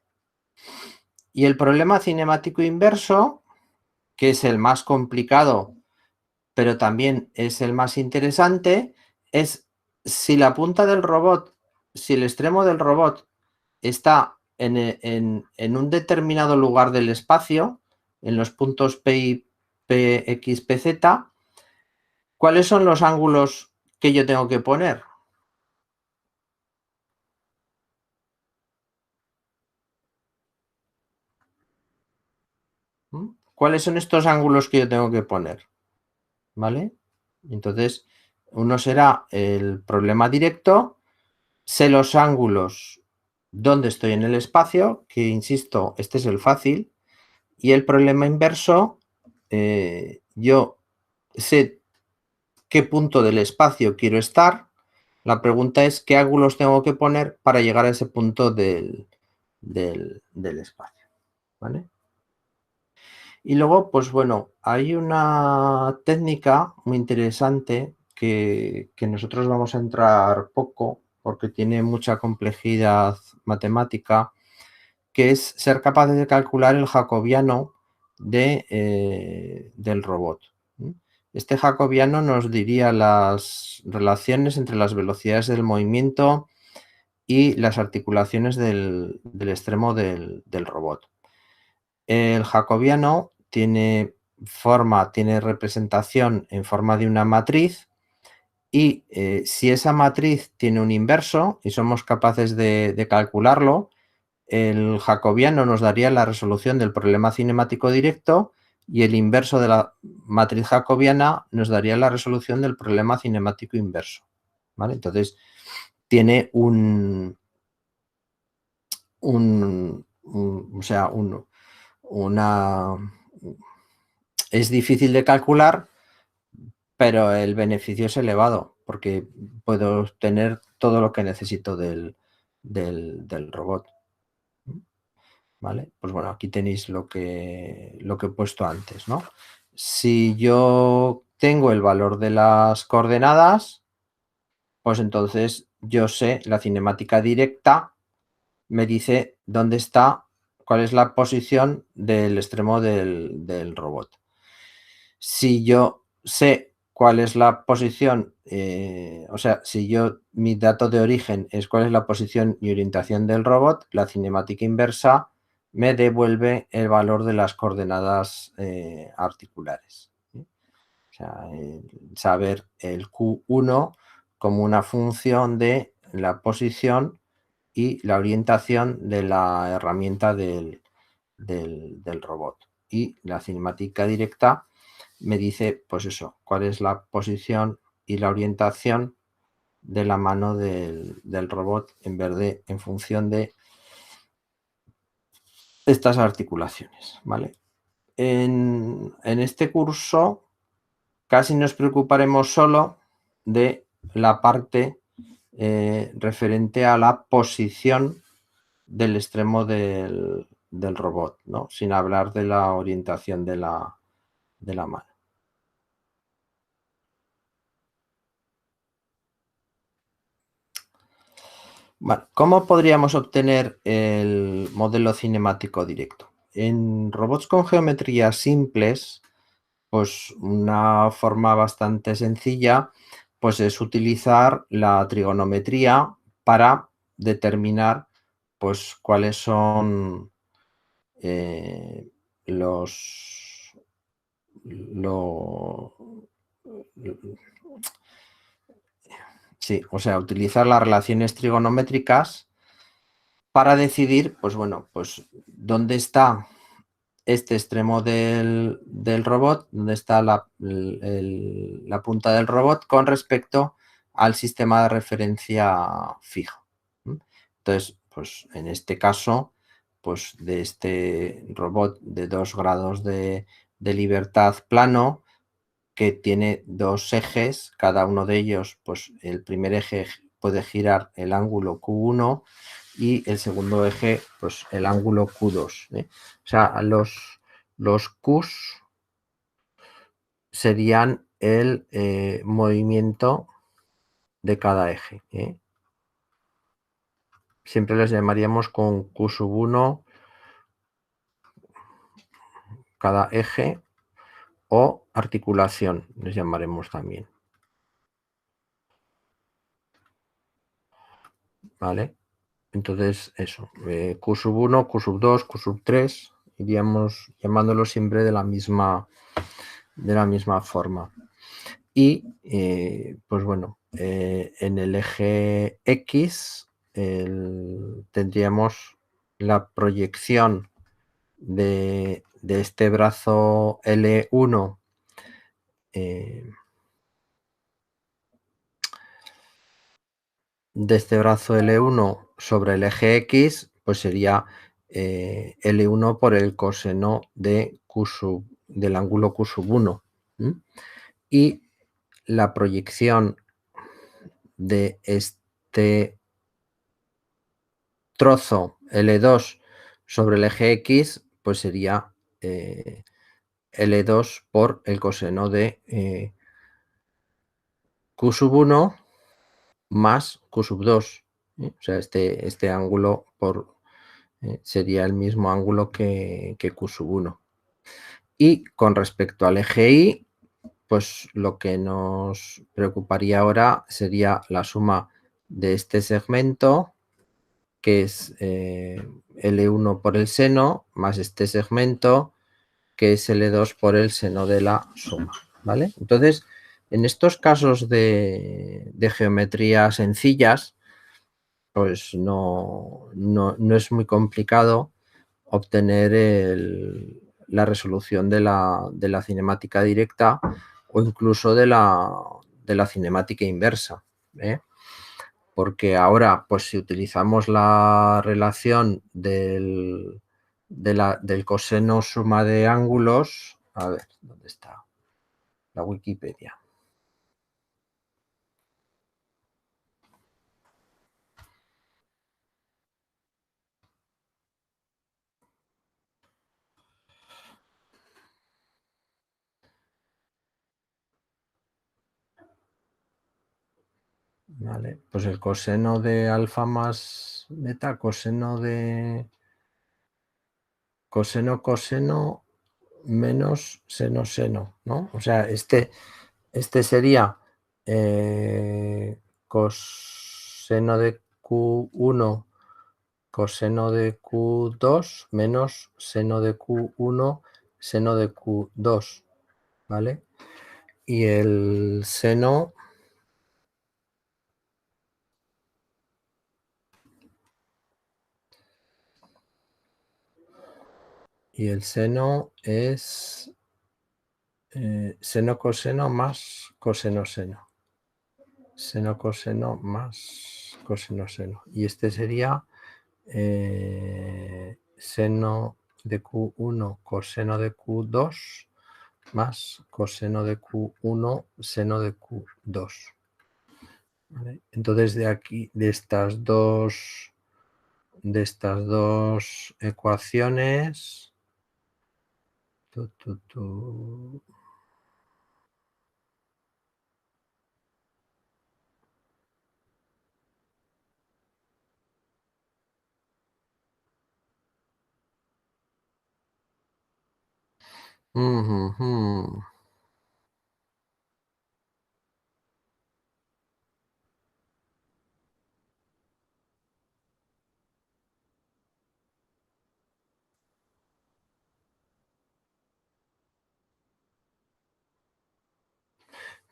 Y el problema cinemático inverso, que es el más complicado, pero también es el más interesante, es si la punta del robot, si el extremo del robot está en un determinado lugar del espacio, en los puntos P, y P, X, P, Z, ¿cuáles son los ángulos que yo tengo que poner? ¿Cuáles son estos ángulos que yo tengo que poner? ¿Vale? Entonces, uno será el problema directo, sé los ángulos donde estoy en el espacio, que insisto, este es el fácil, y el problema inverso, yo sé qué punto del espacio quiero estar, la pregunta es qué ángulos tengo que poner para llegar a ese punto del espacio, ¿vale? Y luego, pues bueno, hay una técnica muy interesante que nosotros vamos a entrar poco porque tiene mucha complejidad matemática, que es ser capaces de calcular el jacobiano del robot. Este jacobiano nos diría las relaciones entre las velocidades del movimiento y las articulaciones del extremo del robot. El jacobiano tiene representación en forma de una matriz y si esa matriz tiene un inverso y somos capaces de calcularlo, el jacobiano nos daría la resolución del problema cinemático directo y el inverso de la matriz jacobiana nos daría la resolución del problema cinemático inverso, ¿vale? Entonces, tiene es difícil de calcular, pero el beneficio es elevado porque puedo obtener todo lo que necesito del robot. ¿Vale? Pues bueno, aquí tenéis lo que he puesto antes, ¿no? Si yo tengo el valor de las coordenadas, pues entonces yo sé, la cinemática directa me dice dónde está, cuál es la posición del extremo del robot. Si yo sé cuál es la posición, o sea, si mi dato de origen es cuál es la posición y orientación del robot, la cinemática inversa me devuelve el valor de las coordenadas articulares. O sea, saber el Q1 como una función de la posición y la orientación de la herramienta del robot. Y la cinemática directa me dice, pues eso, cuál es la posición y la orientación de la mano del robot en función de estas articulaciones, ¿vale? En este curso casi nos preocuparemos solo de la parte referente a la posición del extremo del robot, ¿no? Sin hablar de la orientación de la mano. Bueno, ¿cómo podríamos obtener el modelo cinemático directo? En robots con geometrías simples, pues una forma bastante sencilla, pues es utilizar la trigonometría para determinar, pues cuáles son los lo, sí, o sea, utilizar las relaciones trigonométricas para decidir, pues bueno, pues dónde está este extremo del robot, dónde está la punta del robot con respecto al sistema de referencia fijo. Entonces, pues en este caso, pues de este robot de 2 grados de libertad plano, que tiene 2 ejes, cada uno de ellos, pues el primer eje puede girar el ángulo Q1 y el segundo eje, pues el ángulo Q2. O sea, los Qs serían el movimiento de cada eje. Siempre les llamaríamos con Q1 cada eje o articulación, les llamaremos también. ¿Vale? Entonces, eso, Q1, Q2, Q3, iríamos llamándolo siempre de la misma forma. Y, pues bueno, en el eje X tendríamos la proyección de este brazo L1 de este brazo L1 sobre el eje X, pues sería L1 por el coseno de del ángulo Q1. Y la proyección de este trozo L2 sobre el eje X, pues sería L2 por el coseno de Q1 más Q2. O sea, este ángulo sería el mismo ángulo que Q1. Y con respecto al eje Y, pues lo que nos preocuparía ahora sería la suma de este segmento, que es L1 por el seno, más este segmento, que es L2 por el seno de la suma. ¿Vale? Entonces, en estos casos de geometría sencillas, pues no es muy complicado obtener la resolución de la cinemática directa o incluso de la cinemática inversa. Porque ahora, pues si utilizamos la relación del coseno suma de ángulos, a ver, ¿dónde está la Wikipedia? Vale, pues el coseno de alfa más beta, coseno menos seno, ¿no? O sea, este sería coseno de Q1 coseno de Q2 menos seno de Q1 seno de Q2, ¿vale? Y el seno es seno coseno más coseno seno. Seno coseno más coseno seno. Y este sería seno de Q1 coseno de Q2 más coseno de Q1 seno de Q2. ¿Vale? Entonces de aquí, de estas dos ecuaciones,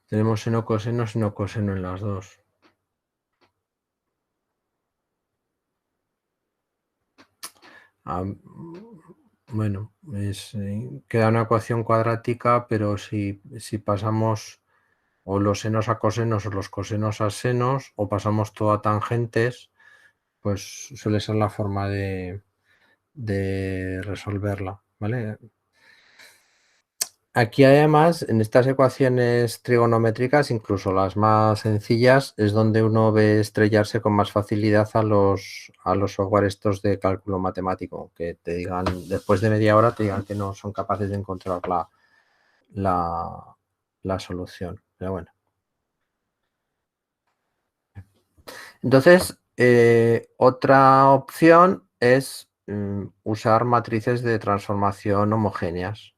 tenemos seno coseno en las dos. Bueno, queda una ecuación cuadrática, pero si pasamos o los senos a cosenos o los cosenos a senos o pasamos todo a tangentes, pues suele ser la forma de resolverla, ¿vale? Aquí además, en estas ecuaciones trigonométricas, incluso las más sencillas, es donde uno ve estrellarse con más facilidad a los software estos de cálculo matemático, que te digan, después de media hora, te digan que no son capaces de encontrar la solución. Pero bueno. Entonces, otra opción es usar matrices de transformación homogéneas.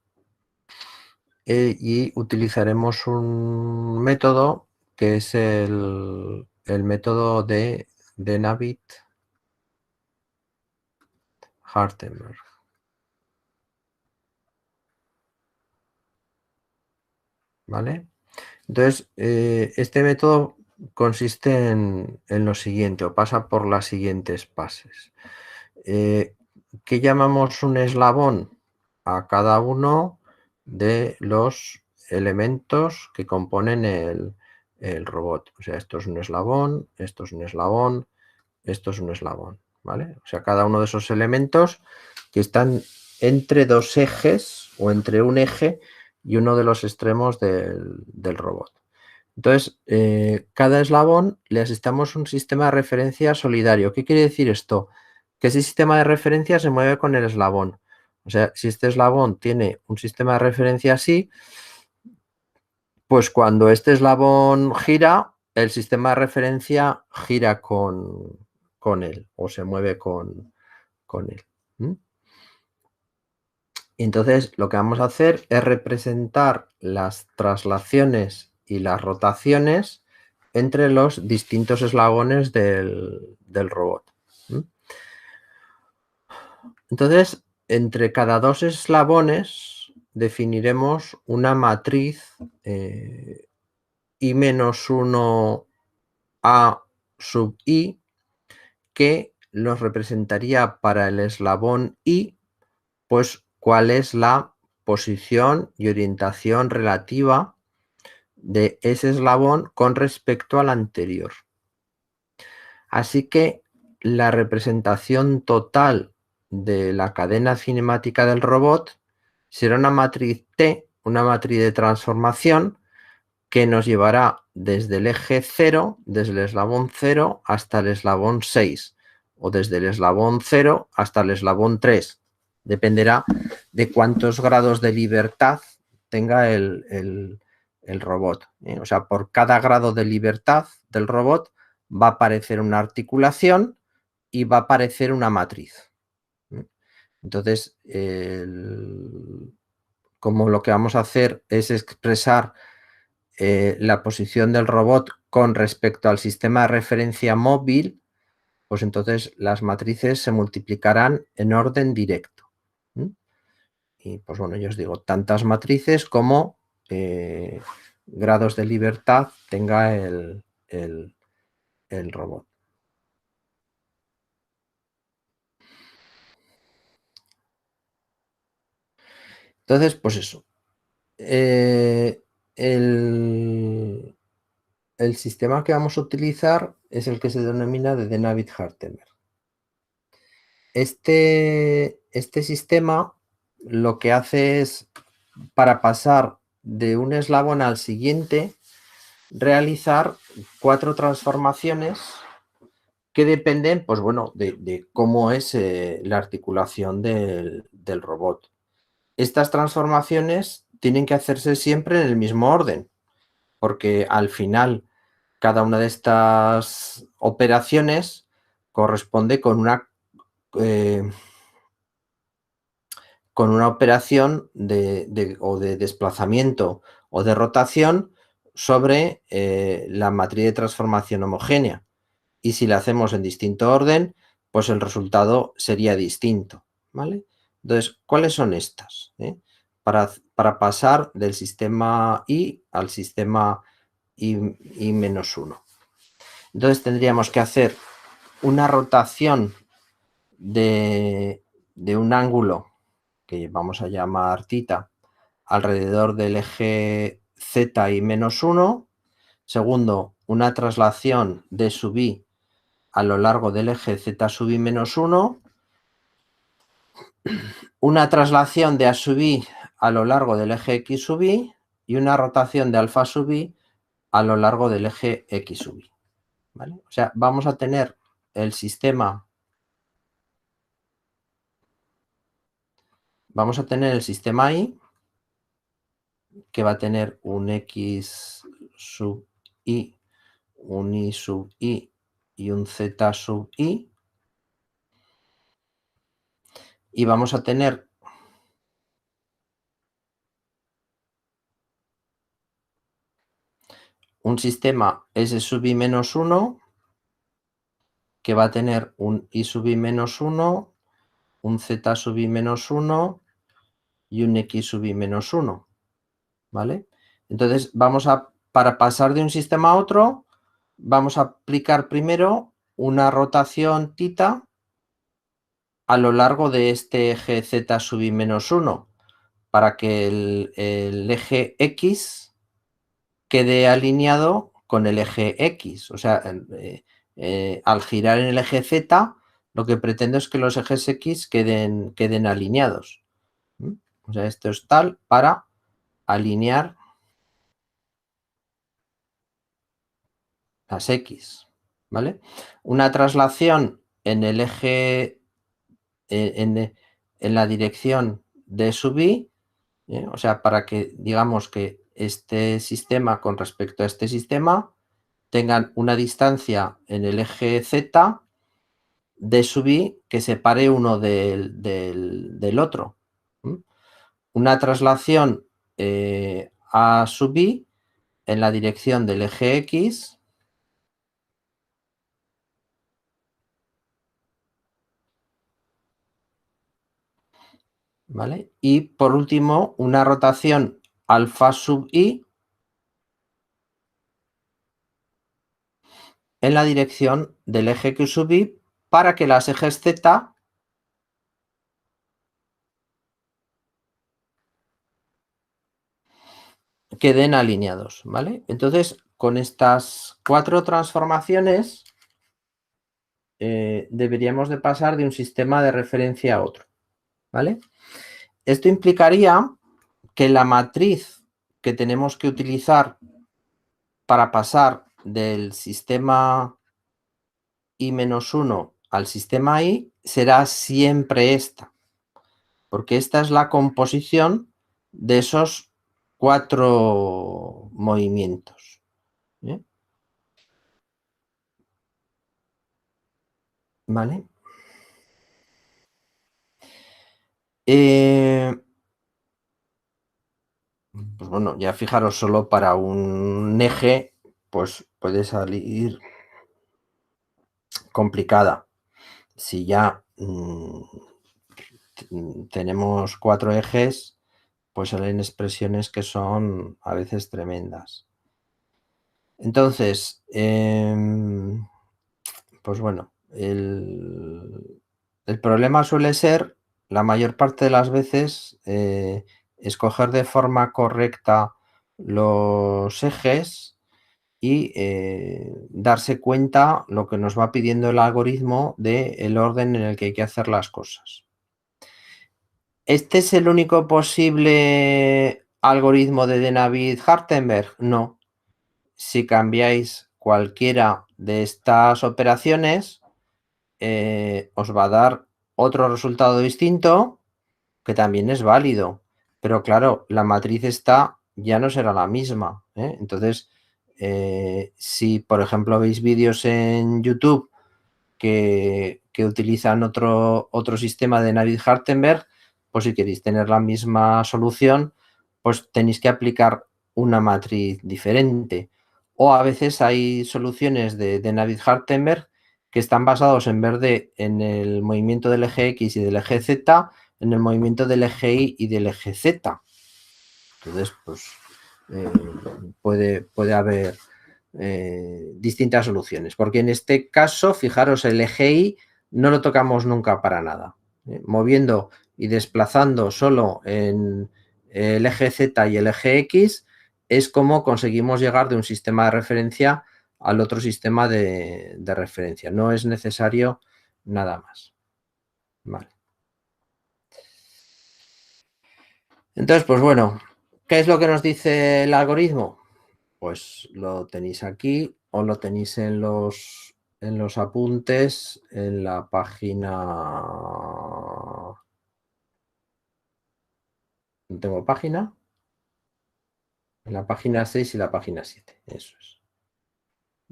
Y utilizaremos un método que es el método de Navitt-Hartenberg. ¿Vale? Entonces, este método consiste en lo siguiente, o pasa por las siguientes fases. ¿Qué llamamos un eslabón? A cada uno de los elementos que componen el robot. O sea, esto es un eslabón, esto es un eslabón, esto es un eslabón, ¿vale? O sea, cada uno de esos elementos que están entre dos ejes o entre un eje y uno de los extremos del robot. Entonces, cada eslabón le asignamos un sistema de referencia solidario. ¿Qué quiere decir esto? Que ese sistema de referencia se mueve con el eslabón. O sea, si este eslabón tiene un sistema de referencia así, pues cuando este eslabón gira, el sistema de referencia gira con él o se mueve con él. Entonces, lo que vamos a hacer es representar las traslaciones y las rotaciones entre los distintos eslabones del robot. Entonces, entre cada dos eslabones definiremos una matriz I-1 A sub I que nos representaría para el eslabón I, pues cuál es la posición y orientación relativa de ese eslabón con respecto al anterior. Así que la representación total de la cadena cinemática del robot será una matriz T, una matriz de transformación que nos llevará desde el eje 0, desde el eslabón 0 hasta el eslabón 6, o desde el eslabón 0 hasta el eslabón 3. Dependerá de cuántos grados de libertad tenga el robot. O sea, por cada grado de libertad del robot va a aparecer una articulación y va a aparecer una matriz. Entonces, como lo que vamos a hacer es expresar la posición del robot con respecto al sistema de referencia móvil, pues entonces las matrices se multiplicarán en orden directo. Y pues bueno, yo os digo, tantas matrices como grados de libertad tenga el robot. Entonces, pues eso. El sistema que vamos a utilizar es el que se denomina de Navitt-Hartenberg. Este sistema lo que hace es, para pasar de un eslabón al siguiente, realizar 4 transformaciones que dependen, pues bueno, de cómo es la articulación del robot. Estas transformaciones tienen que hacerse siempre en el mismo orden, porque al final cada una de estas operaciones corresponde con una operación de desplazamiento o de rotación sobre la matriz de transformación homogénea. Y si la hacemos en distinto orden, pues el resultado sería distinto, ¿vale? Entonces, ¿cuáles son estas? Para pasar del sistema I al sistema I-1. Entonces tendríamos que hacer una rotación de un ángulo que vamos a llamar θ alrededor del eje Z y -1. Segundo, una traslación de sub I a lo largo del eje Z sub I -1. Una traslación de A sub I a lo largo del eje X sub I y una rotación de alfa sub I a lo largo del eje X sub I. ¿Vale? O sea, vamos a tener el sistema. Vamos a tener el sistema I, que va a tener un X sub I, un Y sub I y un z sub i. Y vamos a tener un sistema S sub i menos 1 que va a tener un i sub i menos 1, un z sub i menos 1 y un x sub i menos 1. ¿Vale? Entonces, para pasar de un sistema a otro, vamos a aplicar primero una rotación θ a lo largo de este eje z sub i menos 1, para que el eje x quede alineado con el eje x. O sea, al girar en el eje z, lo que pretendo es que los ejes x queden alineados. O sea, esto es tal para alinear las x, ¿vale? Una traslación en el eje, en la dirección de sub i, o sea, para que digamos que este sistema con respecto a este sistema tengan una distancia en el eje z de sub i que separe uno del otro. Una traslación a sub i en la dirección del eje x, ¿vale? Y por último, una rotación alfa sub i en la dirección del eje Q sub i para que las ejes z queden alineados, ¿vale? Entonces, con estas 4 transformaciones deberíamos de pasar de un sistema de referencia a otro, ¿vale? Esto implicaría que la matriz que tenemos que utilizar para pasar del sistema i-1 al sistema i será siempre esta, porque esta es la composición de esos 4 movimientos. ¿Vale? Pues bueno, ya fijaros, solo para un eje, pues puede salir complicada. Si ya tenemos 4 ejes, pues salen expresiones que son a veces tremendas. Entonces, pues bueno, el problema suele ser, la mayor parte de las veces, escoger de forma correcta los ejes y darse cuenta lo que nos va pidiendo el algoritmo del orden en el que hay que hacer las cosas. ¿Este es el único posible algoritmo de Navier-Hartenberg? No. Si cambiáis cualquiera de estas operaciones, os va a dar otro resultado distinto que también es válido. Pero claro, la matriz esta ya no será la misma. Entonces, si por ejemplo veis vídeos en YouTube que utilizan otro sistema de Navier-Hartenberg, pues si queréis tener la misma solución, pues tenéis que aplicar una matriz diferente. O a veces hay soluciones de Navier-Hartenberg que están basados en vez de en el movimiento del eje X y del eje Z, en el movimiento del eje Y y del eje Z. Entonces, pues puede haber distintas soluciones, porque en este caso, fijaros, el eje Y no lo tocamos nunca para nada. Moviendo y desplazando solo en el eje Z y el eje X es como conseguimos llegar de un sistema de referencia al otro sistema de referencia. No es necesario nada más. Vale. Entonces, pues bueno, ¿qué es lo que nos dice el algoritmo? Pues lo tenéis aquí o lo tenéis en los apuntes en la página. No tengo página. En la página 6 y la página 7. Eso es.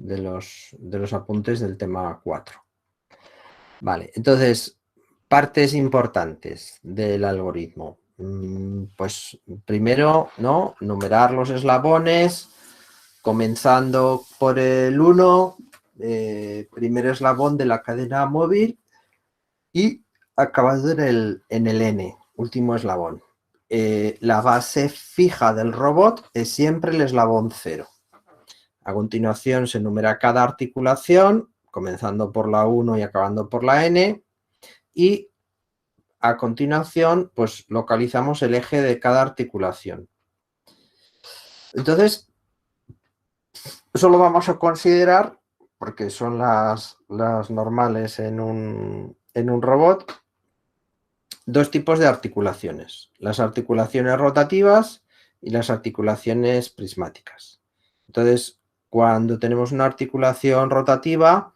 de los apuntes del tema 4. Vale, entonces, partes importantes del algoritmo. Pues primero, ¿no? Numerar los eslabones, comenzando por el 1, primer eslabón de la cadena móvil, y acabando en el N, último eslabón. La base fija del robot es siempre el eslabón 0. A continuación se enumera cada articulación, comenzando por la 1 y acabando por la N, y a continuación pues localizamos el eje de cada articulación. Entonces, solo vamos a considerar, porque son las normales en un robot, dos tipos de articulaciones: las articulaciones rotativas y las articulaciones prismáticas. Entonces, cuando tenemos una articulación rotativa,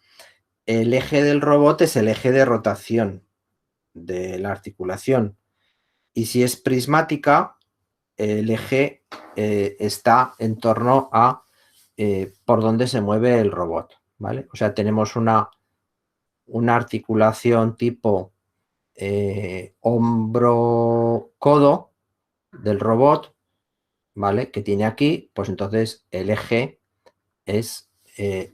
el eje del robot es el eje de rotación de la articulación, y si es prismática, el eje está en torno a por donde se mueve el robot, ¿vale? O sea, tenemos una articulación tipo hombro-codo del robot, ¿vale? Que tiene aquí, pues entonces el eje es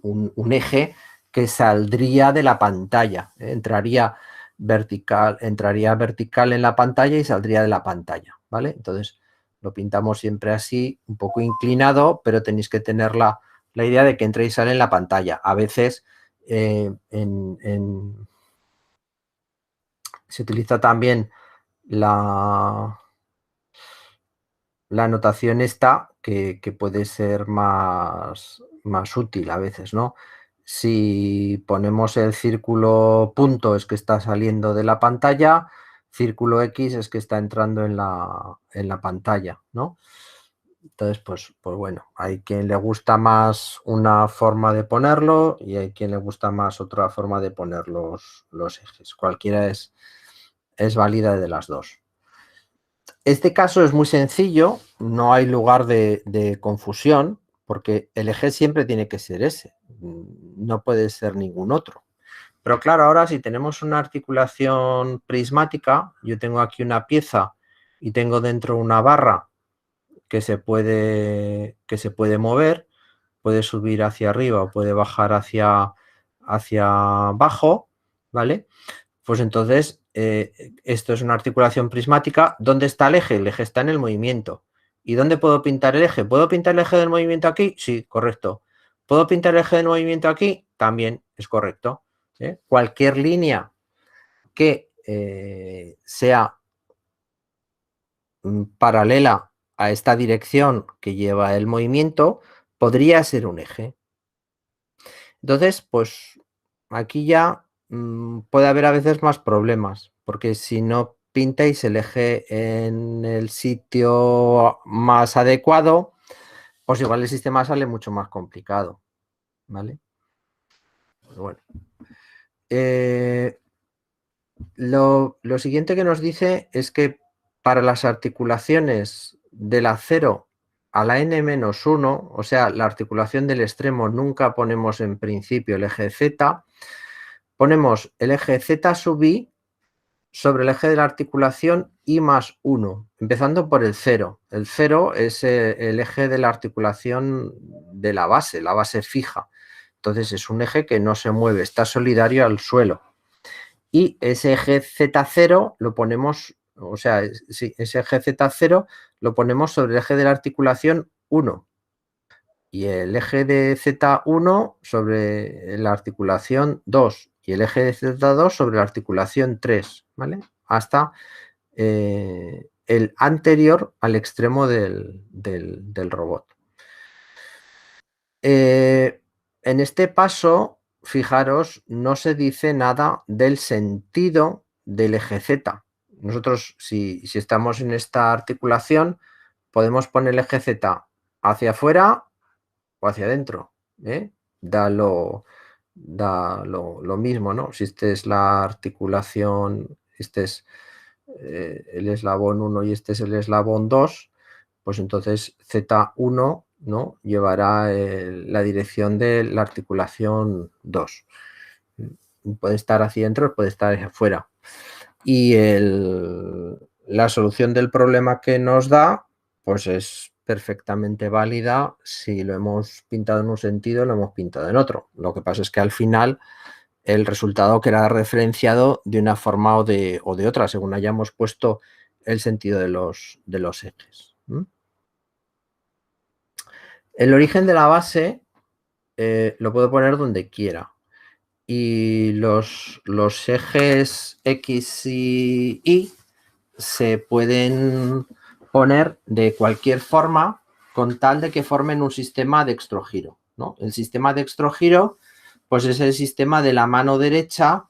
un eje que saldría de la pantalla, entraría vertical en la pantalla y saldría de la pantalla, ¿vale? Entonces lo pintamos siempre así, un poco inclinado, pero tenéis que tener la idea de que entra y sale en la pantalla. A veces se utiliza también la notación esta, que puede ser más útil a veces, ¿no? Si ponemos el círculo punto es que está saliendo de la pantalla, círculo X es que está entrando en la pantalla, ¿no? Entonces, pues bueno, hay quien le gusta más una forma de ponerlo y hay quien le gusta más otra forma de poner los ejes. Cualquiera es válida de las dos. Este caso es muy sencillo, no hay lugar de confusión, porque el eje siempre tiene que ser ese, no puede ser ningún otro. Pero claro, ahora si tenemos una articulación prismática, yo tengo aquí una pieza y tengo dentro una barra que se puede mover, puede subir hacia arriba o puede bajar hacia abajo, ¿vale? Pues entonces, esto es una articulación prismática. ¿Dónde está el eje? El eje está en el movimiento. ¿Y dónde puedo pintar el eje? ¿Puedo pintar el eje del movimiento aquí? Sí, correcto. ¿Puedo pintar el eje del movimiento aquí? También es correcto. Cualquier línea que sea paralela a esta dirección que lleva el movimiento podría ser un eje. Entonces, pues aquí ya puede haber a veces más problemas, porque si no pintáis el eje en el sitio más adecuado, pues igual el sistema sale mucho más complicado, ¿vale? Pues bueno. Lo siguiente que nos dice es que para las articulaciones de la 0 a la n-1, o sea, la articulación del extremo, nunca ponemos en principio el eje Z, ponemos el eje Z sub i sobre el eje de la articulación i más 1, empezando por el 0. El 0 es el eje de la articulación de la base fija. Entonces es un eje que no se mueve, está solidario al suelo. Y ese eje Z0 lo ponemos, o sea, sí, ese eje Z0 lo ponemos sobre el eje de la articulación 1. Y el eje de Z1 sobre la articulación 2 y el eje de Z2 sobre la articulación 3, ¿vale? Hasta el anterior al extremo del robot. En este paso, fijaros, no se dice nada del sentido del eje Z. Nosotros, si estamos en esta articulación, podemos poner el eje Z hacia afuera o hacia adentro, da lo mismo, ¿no? Si esta es la articulación, este es el eslabón 1 y este es el eslabón 2, pues entonces Z1 ¿no? Llevará la dirección de la articulación 2. Puede estar hacia adentro, puede estar hacia afuera. Y la solución del problema que nos da, pues es perfectamente válida si lo hemos pintado en un sentido, lo hemos pintado en otro. Lo que pasa es que al final el resultado queda referenciado de una forma o de otra, según hayamos puesto el sentido de los ejes. El origen de la base lo puedo poner donde quiera. Y los ejes X y Y se pueden poner de cualquier forma con tal de que formen un sistema dextrogiro, ¿no? El sistema dextrogiro pues es el sistema de la mano derecha,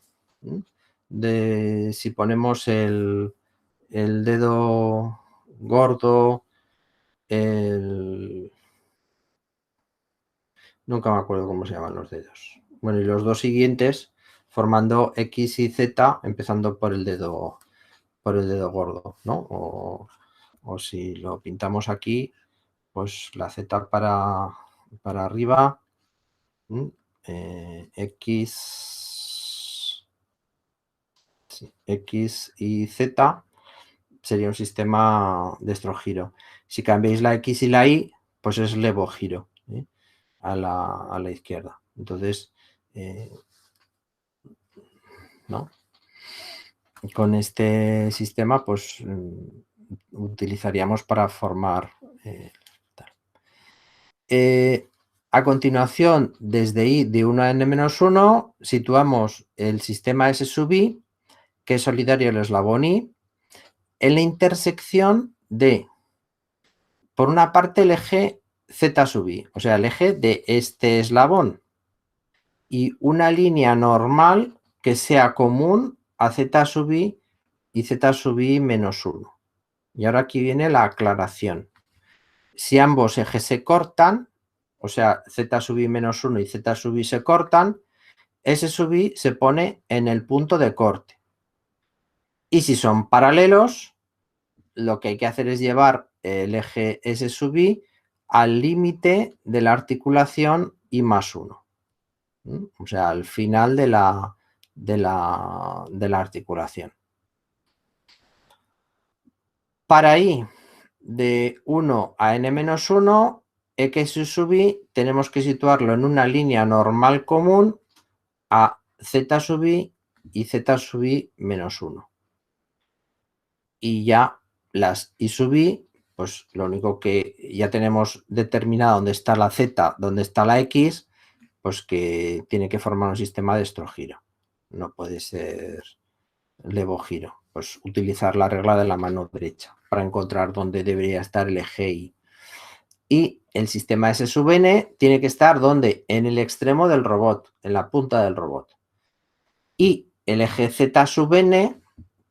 si ponemos el dedo gordo, nunca me acuerdo cómo se llaman los dedos. Bueno, y los dos siguientes formando X y Z, empezando por el dedo gordo, ¿no? O si lo pintamos aquí, pues la Z para arriba, X y Z sería un sistema dextrogiro. Si cambiáis la X y la Y, pues es levogiro, ¿eh? a la izquierda. Entonces, ¿no? Con este sistema, pues utilizaríamos para formar a continuación, desde I de 1 a n-1, situamos el sistema S sub I, que es solidario al eslabón I, en la intersección de, por una parte, el eje Z sub I, o sea, el eje de este eslabón, y una línea normal que sea común a Z sub I y Z sub I menos 1. Y ahora aquí viene la aclaración. Si ambos ejes se cortan, o sea, Z sub I menos 1 y Z sub I se cortan, S sub I se pone en el punto de corte. Y si son paralelos, lo que hay que hacer es llevar el eje S sub I al límite de la articulación I más 1. O sea, al final de la articulación. Para I de 1 a n-1, X sub I tenemos que situarlo en una línea normal común a Z sub I y Z sub I menos 1. Y ya las I sub I, pues lo único que ya tenemos determinado dónde está la Z, dónde está la X, pues que tiene que formar un sistema de estrogiro. No puede ser levogiro. Pues utilizar la regla de la mano derecha para encontrar dónde debería estar el eje Y. Y el sistema S sub n tiene que estar ¿dónde? En el extremo del robot, en la punta del robot. Y el eje Z sub n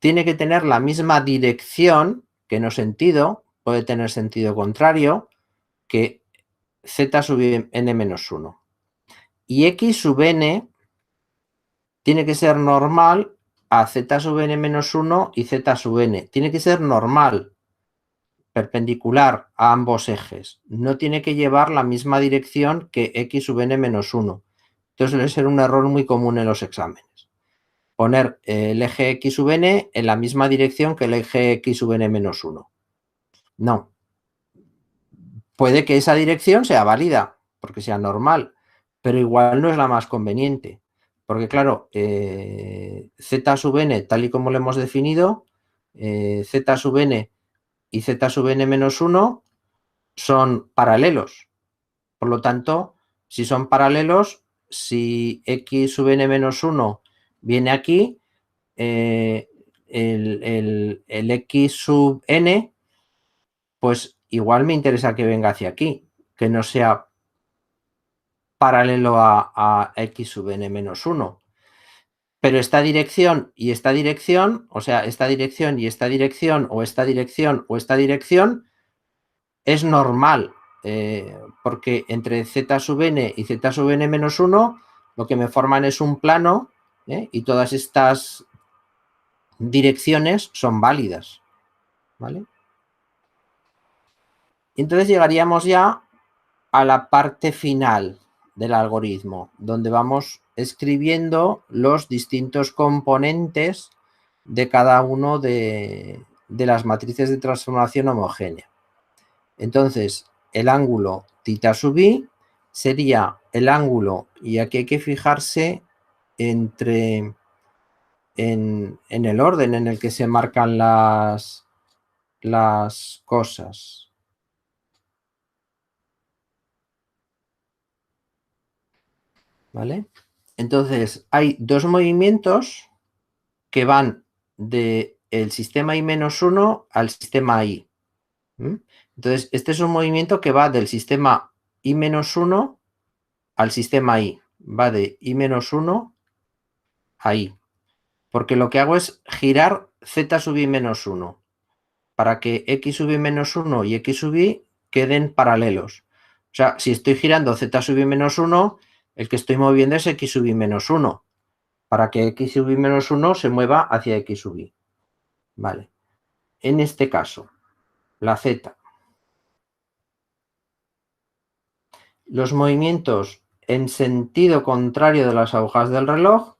tiene que tener la misma dirección, que no sentido, puede tener sentido contrario, que Z sub n menos 1. Y X sub n tiene que ser normal a Z sub n menos 1 y Z sub n. Tiene que ser normal, perpendicular a ambos ejes. No tiene que llevar la misma dirección que X sub n menos 1. Entonces suele ser un error muy común en los exámenes. Poner el eje X sub n en la misma dirección que el eje X sub n menos 1. No. Puede que esa dirección sea válida, porque sea normal, pero igual no es la más conveniente. Porque claro, Z sub n, tal y como lo hemos definido, Z sub n y Z sub n menos 1 son paralelos. Por lo tanto, si son paralelos, si X sub n menos 1 viene aquí, el X sub n, pues igual me interesa que venga hacia aquí, que no sea paralelo a X sub n menos 1. Pero esta dirección y esta dirección, o sea, esta dirección y esta dirección, o esta dirección o esta dirección, es normal, porque entre Z sub n y Z sub n menos 1, lo que me forman es un plano, y todas estas direcciones son válidas, ¿vale? Entonces llegaríamos ya a la parte final del algoritmo, donde vamos escribiendo los distintos componentes de cada uno de las matrices de transformación homogénea. Entonces, el ángulo θ sub i sería el ángulo, y aquí hay que fijarse en el orden en el que se marcan las cosas. ¿Vale? Entonces, hay dos movimientos que van del sistema I-1 al sistema I. Entonces, este es un movimiento que va del sistema I-1 al sistema I. Va de I-1 a I. Porque lo que hago es girar Z sub I-1 para que X sub I-1 y X sub I queden paralelos. O sea, si estoy girando Z sub I-1, el que estoy moviendo es X sub I-1 para que X sub I-1 se mueva hacia X sub I. Vale. En este caso, la Z. Los movimientos en sentido contrario de las agujas del reloj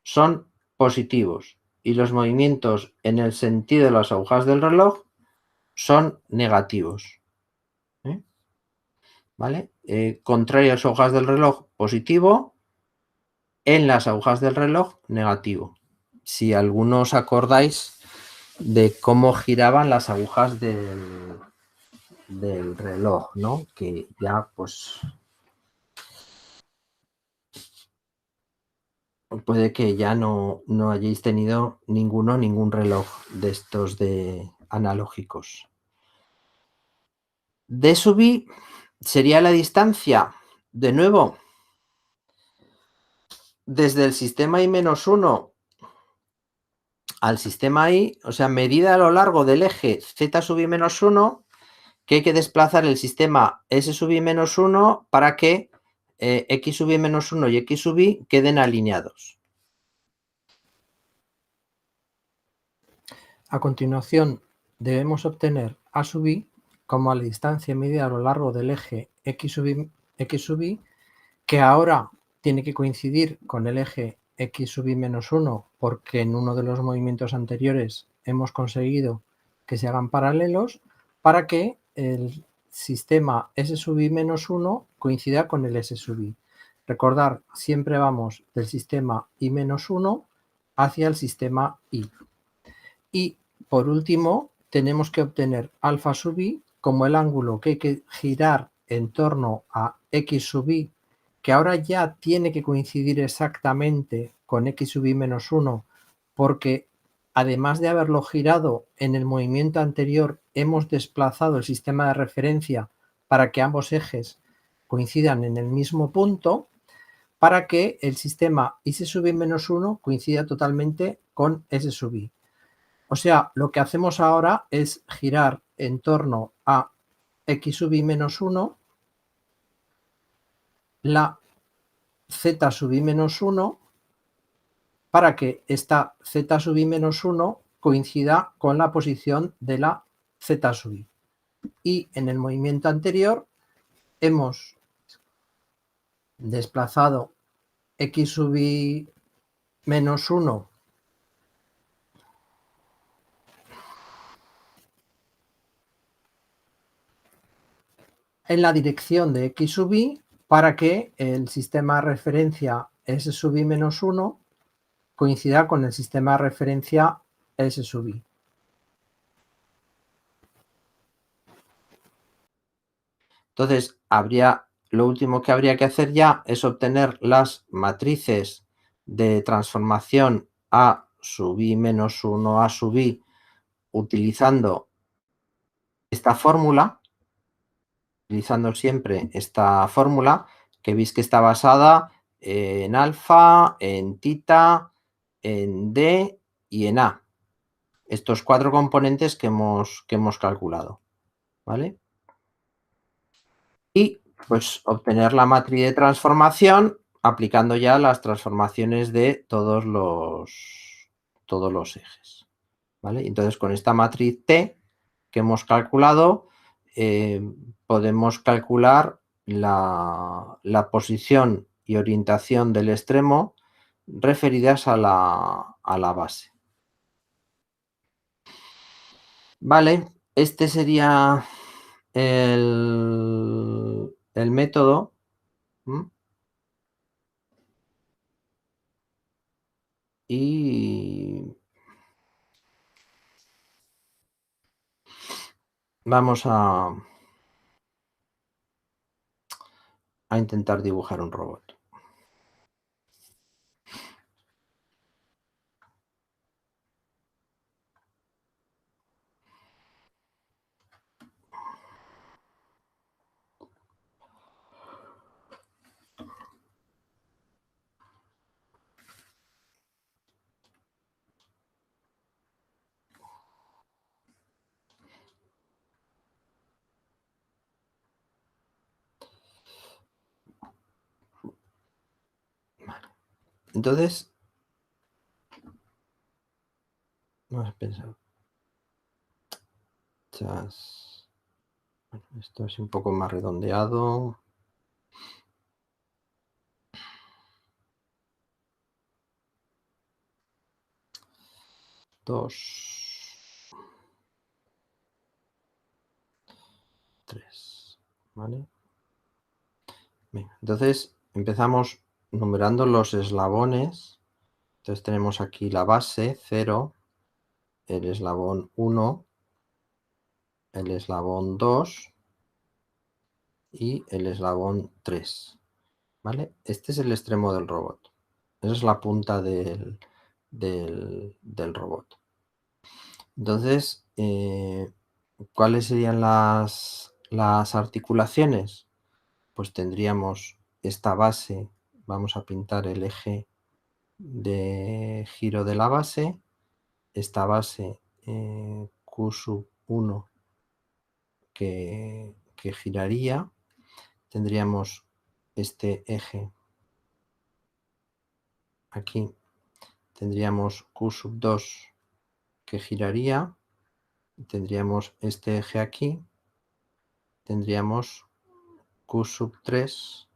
son positivos y los movimientos en el sentido de las agujas del reloj son negativos. ¿Vale? Contrario a las agujas del reloj, positivo. En las agujas del reloj, negativo. Si algunos os acordáis de cómo giraban las agujas del reloj, ¿no? Que ya, pues, puede que ya no hayáis tenido ningún reloj de estos de analógicos. D sub i sería la distancia, de nuevo, desde el sistema I-1 al sistema I, o sea, medida a lo largo del eje Z sub I-1, que hay que desplazar el sistema S sub I-1 para que X sub I-1 y X sub I queden alineados. A continuación, debemos obtener A sub i como la distancia medida a lo largo del eje X sub i, que ahora tiene que coincidir con el eje X sub i-1, porque en uno de los movimientos anteriores hemos conseguido que se hagan paralelos, para que el sistema S sub i-1 coincida con el S sub i. Recordar, siempre vamos del sistema I-1 hacia el sistema I. Y por último, tenemos que obtener alfa sub i como el ángulo que hay que girar en torno a X sub i, que ahora ya tiene que coincidir exactamente con X sub i-1, porque además de haberlo girado en el movimiento anterior, hemos desplazado el sistema de referencia para que ambos ejes coincidan en el mismo punto, para que el sistema S sub i-1 coincida totalmente con S sub i. O sea, lo que hacemos ahora es girar en torno a X sub i-1 la Z sub i-1 para que esta Z sub i-1 coincida con la posición de la Z sub i. Y en el movimiento anterior hemos desplazado X sub i-1 en la dirección de X sub i para que el sistema de referencia S sub i-1 coincida con el sistema de referencia S sub i. Entonces, lo último que habría que hacer ya es obtener las matrices de transformación A sub i menos 1 A sub i utilizando esta fórmula, utilizando siempre esta fórmula, que veis que está basada en alfa, en θ, en D y en A. Estos cuatro componentes que hemos calculado, ¿vale? Y pues obtener la matriz de transformación aplicando ya las transformaciones de todos los ejes, ¿vale? Entonces, con esta matriz T que hemos calculado, podemos calcular la posición y orientación del extremo referidas a la base. Vale, este sería el método. Y vamos a intentar dibujar un robot. Vale. Entonces, vamos a pensar. Bueno, esto es un poco más redondeado. Dos, tres, ¿vale? Bien, entonces empezamos numerando los eslabones. Entonces tenemos aquí la base 0, el eslabón 1, el eslabón 2 y el eslabón 3. ¿Vale? Este es el extremo del robot. Esa es la punta del robot. Entonces, ¿cuáles serían las articulaciones? Pues tendríamos esta base, vamos a pintar el eje de giro de la base, esta base Q sub 1 que giraría, tendríamos este eje aquí, tendríamos Q sub 2 que giraría, tendríamos este eje aquí, tendríamos Q sub 3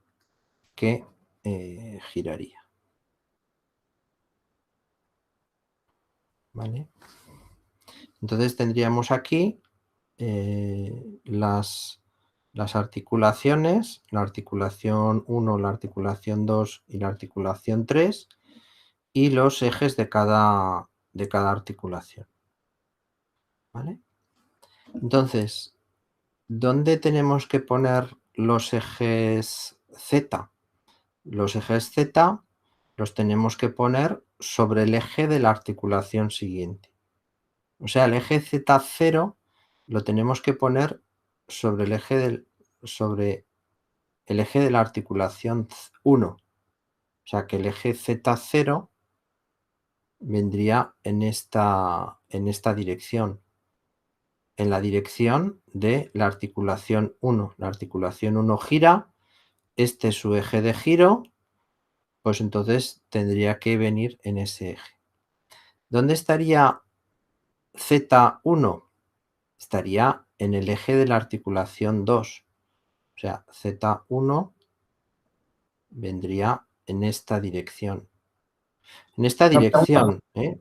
que giraría. ¿Vale? Entonces tendríamos aquí las articulaciones, la articulación 1, la articulación 2 y la articulación 3 y los ejes de cada articulación. ¿Vale? Entonces, ¿dónde tenemos que poner los ejes Z? Los ejes Z los tenemos que poner sobre el eje de la articulación siguiente. O sea, el eje Z0 lo tenemos que poner sobre el eje de la articulación 1. O sea, que el eje Z0 vendría en esta dirección, en la dirección de la articulación 1. La articulación 1 gira, este es su eje de giro, pues entonces tendría que venir en ese eje. ¿Dónde estaría Z1? Estaría en el eje de la articulación 2. O sea, Z1 vendría en esta dirección. En esta dirección, ¿eh?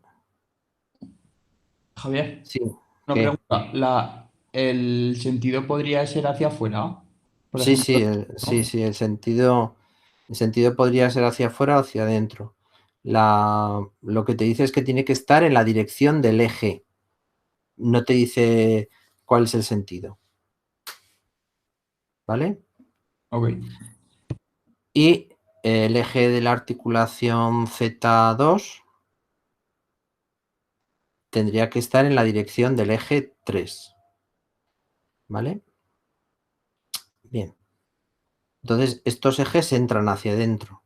Javier, Sí. una ¿Qué? pregunta. ¿El sentido podría ser hacia afuera? Por Sí, ejemplo, sí, el sentido podría ser hacia afuera o hacia adentro. Lo que te dice es que tiene que estar en la dirección del eje. No te dice cuál es el sentido. ¿Vale? Ok. Y el eje de la articulación Z2 tendría que estar en la dirección del eje 3. ¿Vale? Bien. Entonces, estos ejes entran hacia adentro.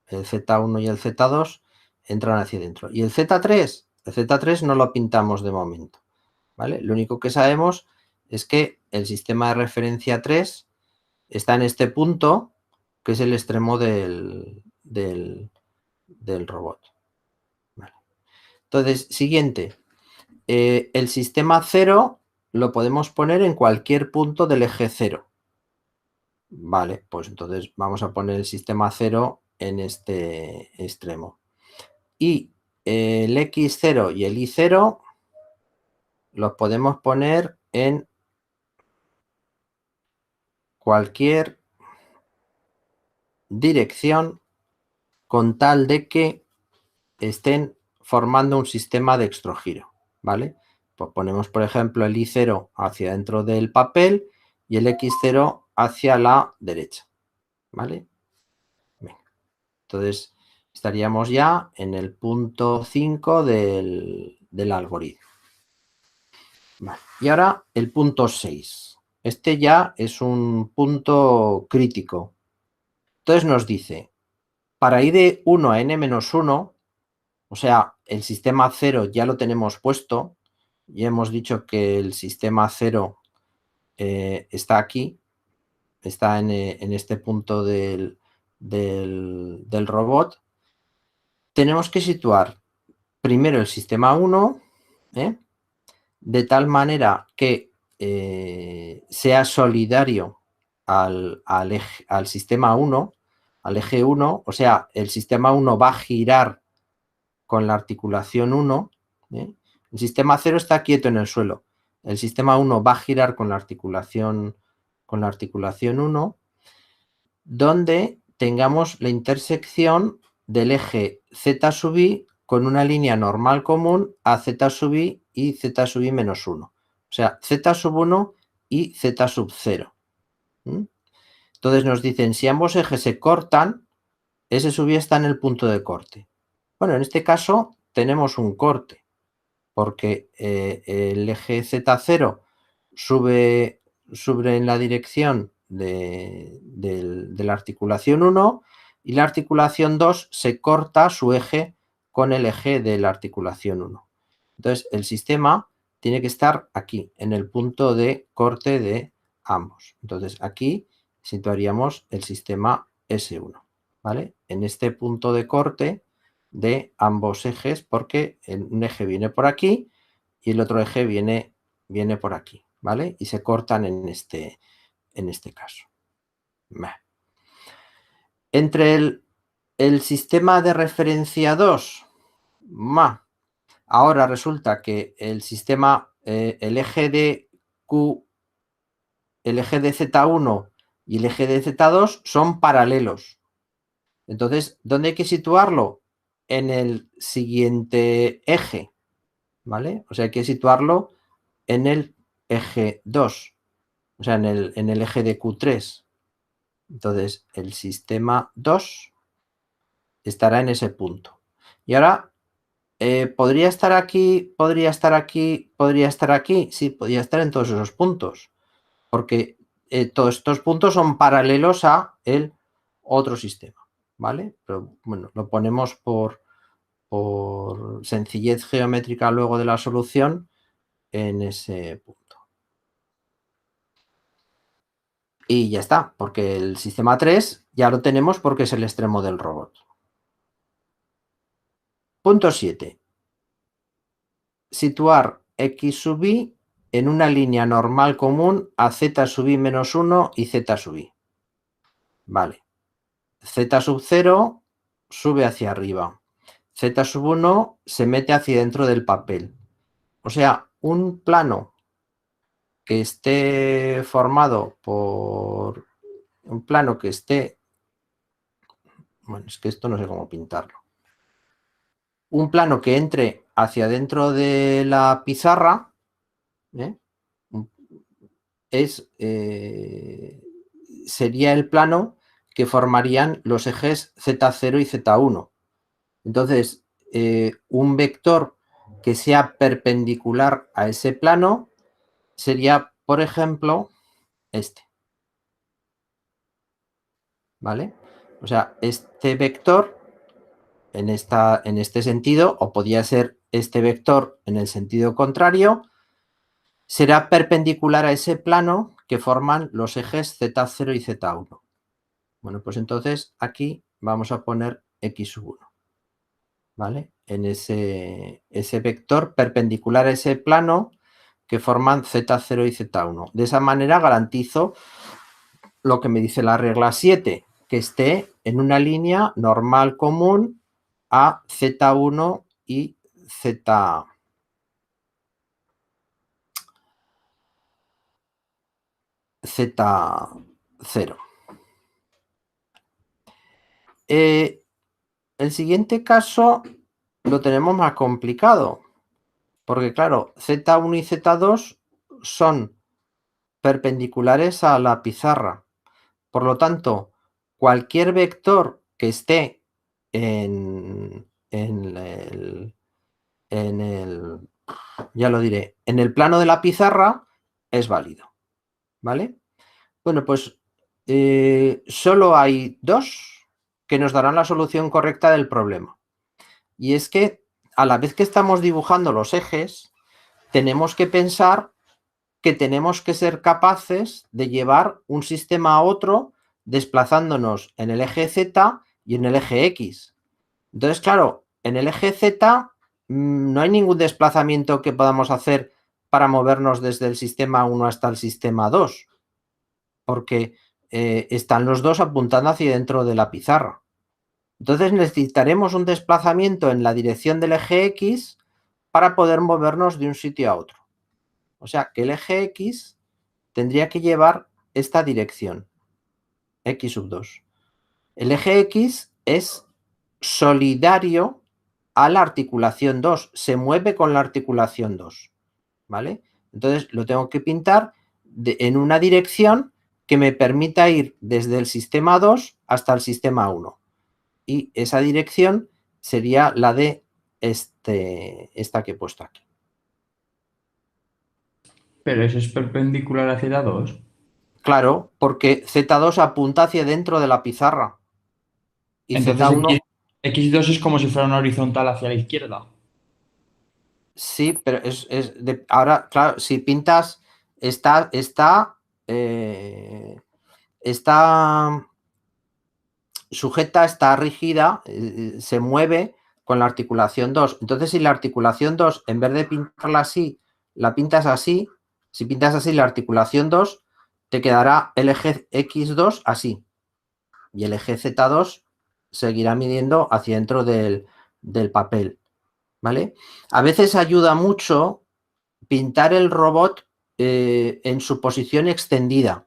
El Z1 y el Z2 entran hacia adentro. Y el Z3 no lo pintamos de momento. ¿Vale? Lo único que sabemos es que el sistema de referencia 3 está en este punto, que es el extremo del robot. ¿Vale? Entonces, siguiente. El sistema 0 lo podemos poner en cualquier punto del eje 0. Vale, pues entonces vamos a poner el sistema 0 en este extremo. Y el X0 y el Y0 los podemos poner en cualquier dirección con tal de que estén formando un sistema de extrogiro, ¿vale? Pues ponemos, por ejemplo, el Y0 hacia dentro del papel y el X0 hacia la derecha, ¿vale? Venga. Entonces, estaríamos ya en el punto 5 del algoritmo. Vale. Y ahora el punto 6. Este ya es un punto crítico. Entonces nos dice, para ir de 1 a n-1, o sea, el sistema 0 ya lo tenemos puesto, ya hemos dicho que el sistema 0 está aquí, está en este punto del robot. Tenemos que situar primero el sistema 1, de tal manera que sea solidario al sistema 1, al eje 1, o sea, el sistema 1 va a girar con la articulación 1, el sistema 0 está quieto en el suelo, el sistema 1 va a girar con la articulación 1, donde tengamos la intersección del eje z sub i con una línea normal común a z sub i y z sub i menos 1. O sea, z sub 1 y z sub 0. Entonces nos dicen, si ambos ejes se cortan, ese sub i está en el punto de corte. Bueno, en este caso tenemos un corte, porque el eje z0 sube en la dirección de la articulación 1 y la articulación 2 se corta su eje con el eje de la articulación 1. Entonces, el sistema tiene que estar aquí, en el punto de corte de ambos. Entonces, aquí situaríamos el sistema S1, ¿vale? En este punto de corte de ambos ejes, porque un eje viene por aquí y el otro eje viene por aquí, ¿vale? Y se cortan en este caso. Entre el sistema de referencia 2, ahora resulta que el sistema, el eje de Q, el eje de Z1 y el eje de Z2 son paralelos. Entonces, ¿dónde hay que situarlo? En el siguiente eje, ¿vale? O sea, hay que situarlo en el eje 2, o sea, en el eje de Q3. Entonces, el sistema 2 estará en ese punto. Y ahora, ¿podría estar aquí? ¿Podría estar aquí? ¿Podría estar aquí? Sí, podría estar en todos esos puntos, porque todos estos puntos son paralelos a el otro sistema, ¿vale? Pero bueno, lo ponemos por sencillez geométrica luego de la solución en ese punto. Y ya está, porque el sistema 3 ya lo tenemos porque es el extremo del robot. Punto 7. Situar x sub i en una línea normal común a z sub i menos 1 y z sub i. Vale. Z sub 0 sube hacia arriba. Z sub 1 se mete hacia dentro del papel. O sea, un plano que esté formado por un plano que esté... Bueno, es que esto no sé cómo pintarlo. Un plano que entre hacia dentro de la pizarra sería el plano que formarían los ejes Z0 y Z1. Entonces, un vector que sea perpendicular a ese plano sería, por ejemplo, este. ¿Vale? O sea, este vector en este sentido, o podría ser este vector en el sentido contrario, será perpendicular a ese plano que forman los ejes Z0 y Z1. Bueno, pues entonces aquí vamos a poner x sub 1. ¿Vale? En ese vector perpendicular a ese plano que forman Z0 y Z1. De esa manera garantizo lo que me dice la regla 7, que esté en una línea normal común a Z1 y Z0. El siguiente caso lo tenemos más complicado, porque claro, Z1 y Z2 son perpendiculares a la pizarra. Por lo tanto, cualquier vector que esté en ya lo diré, en el plano de la pizarra es válido, ¿vale? Bueno, pues solo hay dos que nos darán la solución correcta del problema. Y es que a la vez que estamos dibujando los ejes, tenemos que pensar que tenemos que ser capaces de llevar un sistema a otro desplazándonos en el eje Z y en el eje X. Entonces, claro, en el eje Z no hay ningún desplazamiento que podamos hacer para movernos desde el sistema 1 hasta el sistema 2, porque están los dos apuntando hacia dentro de la pizarra. Entonces necesitaremos un desplazamiento en la dirección del eje X para poder movernos de un sitio a otro. O sea que el eje X tendría que llevar esta dirección, X sub 2. El eje X es solidario a la articulación 2, se mueve con la articulación 2, ¿vale? Entonces lo tengo que pintar en una dirección que me permita ir desde el sistema 2 hasta el sistema 1. Y esa dirección sería la de esta que he puesto aquí. Pero eso es perpendicular a Z2. Claro, porque Z2 apunta hacia dentro de la pizarra. Y Entonces Z1... X2 es como si fuera una horizontal hacia la izquierda. Sí, pero ahora, claro, si pintas, está sujeta, está rígida, se mueve con la articulación 2. Entonces, si la articulación 2, en vez de pintarla así, la pintas así, si pintas así la articulación 2, te quedará el eje X2 así. Y el eje Z2 seguirá midiendo hacia dentro del papel. ¿Vale? A veces ayuda mucho pintar el robot en su posición extendida.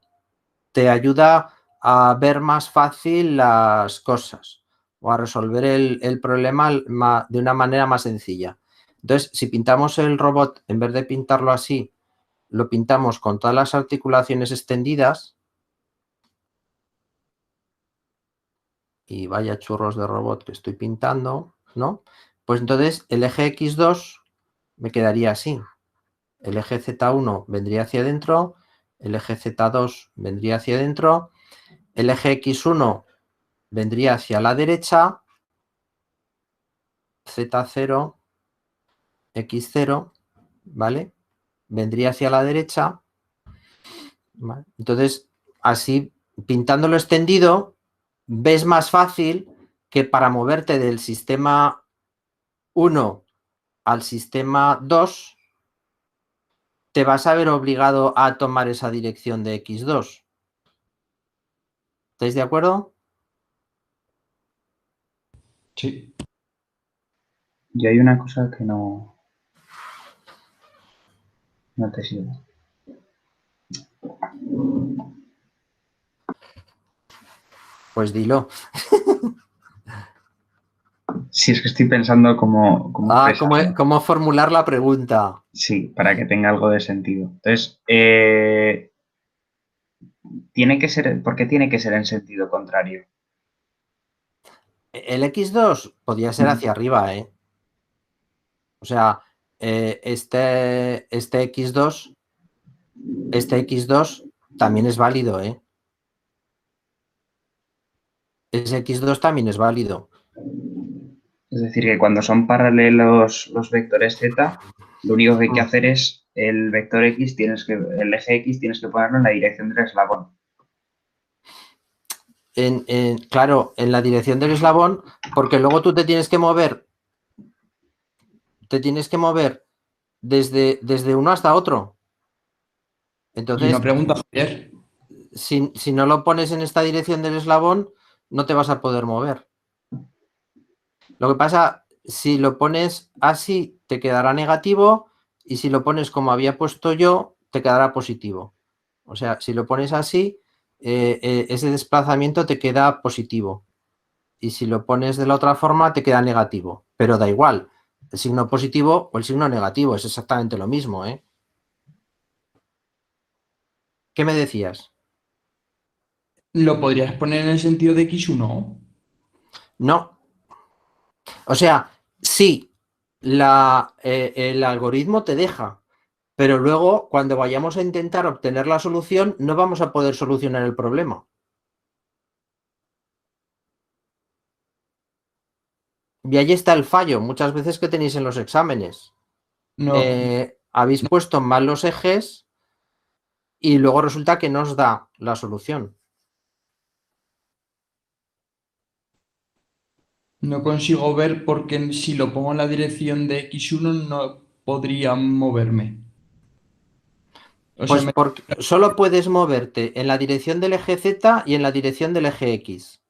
Te ayuda a ver más fácil las cosas o a resolver el problema de una manera más sencilla. Entonces, si pintamos el robot, en vez de pintarlo así, lo pintamos con todas las articulaciones extendidas. Y vaya churros de robot que estoy pintando, ¿no? Pues entonces el eje X2 me quedaría así. El eje Z1 vendría hacia adentro, el eje Z2 vendría hacia adentro, el eje X1 vendría hacia la derecha, Z0, X0, ¿vale? Vendría hacia la derecha. ¿Vale? Entonces, así, pintándolo extendido, ves más fácil que para moverte del sistema 1 al sistema 2, te vas a ver obligado a tomar esa dirección de X2. ¿Estáis de acuerdo? Sí. Y hay una cosa que no te sigo. Pues dilo. Sí, es que estoy pensando cómo ¿Cómo formular la pregunta? Sí, para que tenga algo de sentido. Entonces, ¿por qué tiene que ser en sentido contrario? El X2 podría ser hacia arriba, ¿eh? O sea, este X2 también es válido, ¿eh? Ese X2 también es válido. Es decir, que cuando son paralelos los vectores Z, lo único que hay que hacer es el vector X, el eje X tienes que ponerlo en la dirección del eslabón. Claro, en la dirección del eslabón, porque luego tú te tienes que mover desde uno hasta otro. Y Entonces, una pregunta, Javier. si no lo pones en esta dirección del eslabón, no te vas a poder mover. Lo que pasa, si lo pones así, te quedará negativo, y si lo pones como había puesto yo, te quedará positivo. O sea, si lo pones así, ese desplazamiento te queda positivo. Y si lo pones de la otra forma, te queda negativo. Pero da igual, el signo positivo o el signo negativo, es exactamente lo mismo, ¿eh? ¿Qué me decías? ¿Lo podrías poner en el sentido de x1? No. O sea, sí, el algoritmo te deja, pero luego cuando vayamos a intentar obtener la solución, no vamos a poder solucionar el problema. Y ahí está el fallo, muchas veces que tenéis en los exámenes. No, Habéis puesto mal los ejes y luego resulta que no os da la solución. no consigo ver porque si lo pongo en la dirección de x1 no podría moverme. O sea, Pues porque solo puedes moverte en la dirección del eje Z y en la dirección del eje X.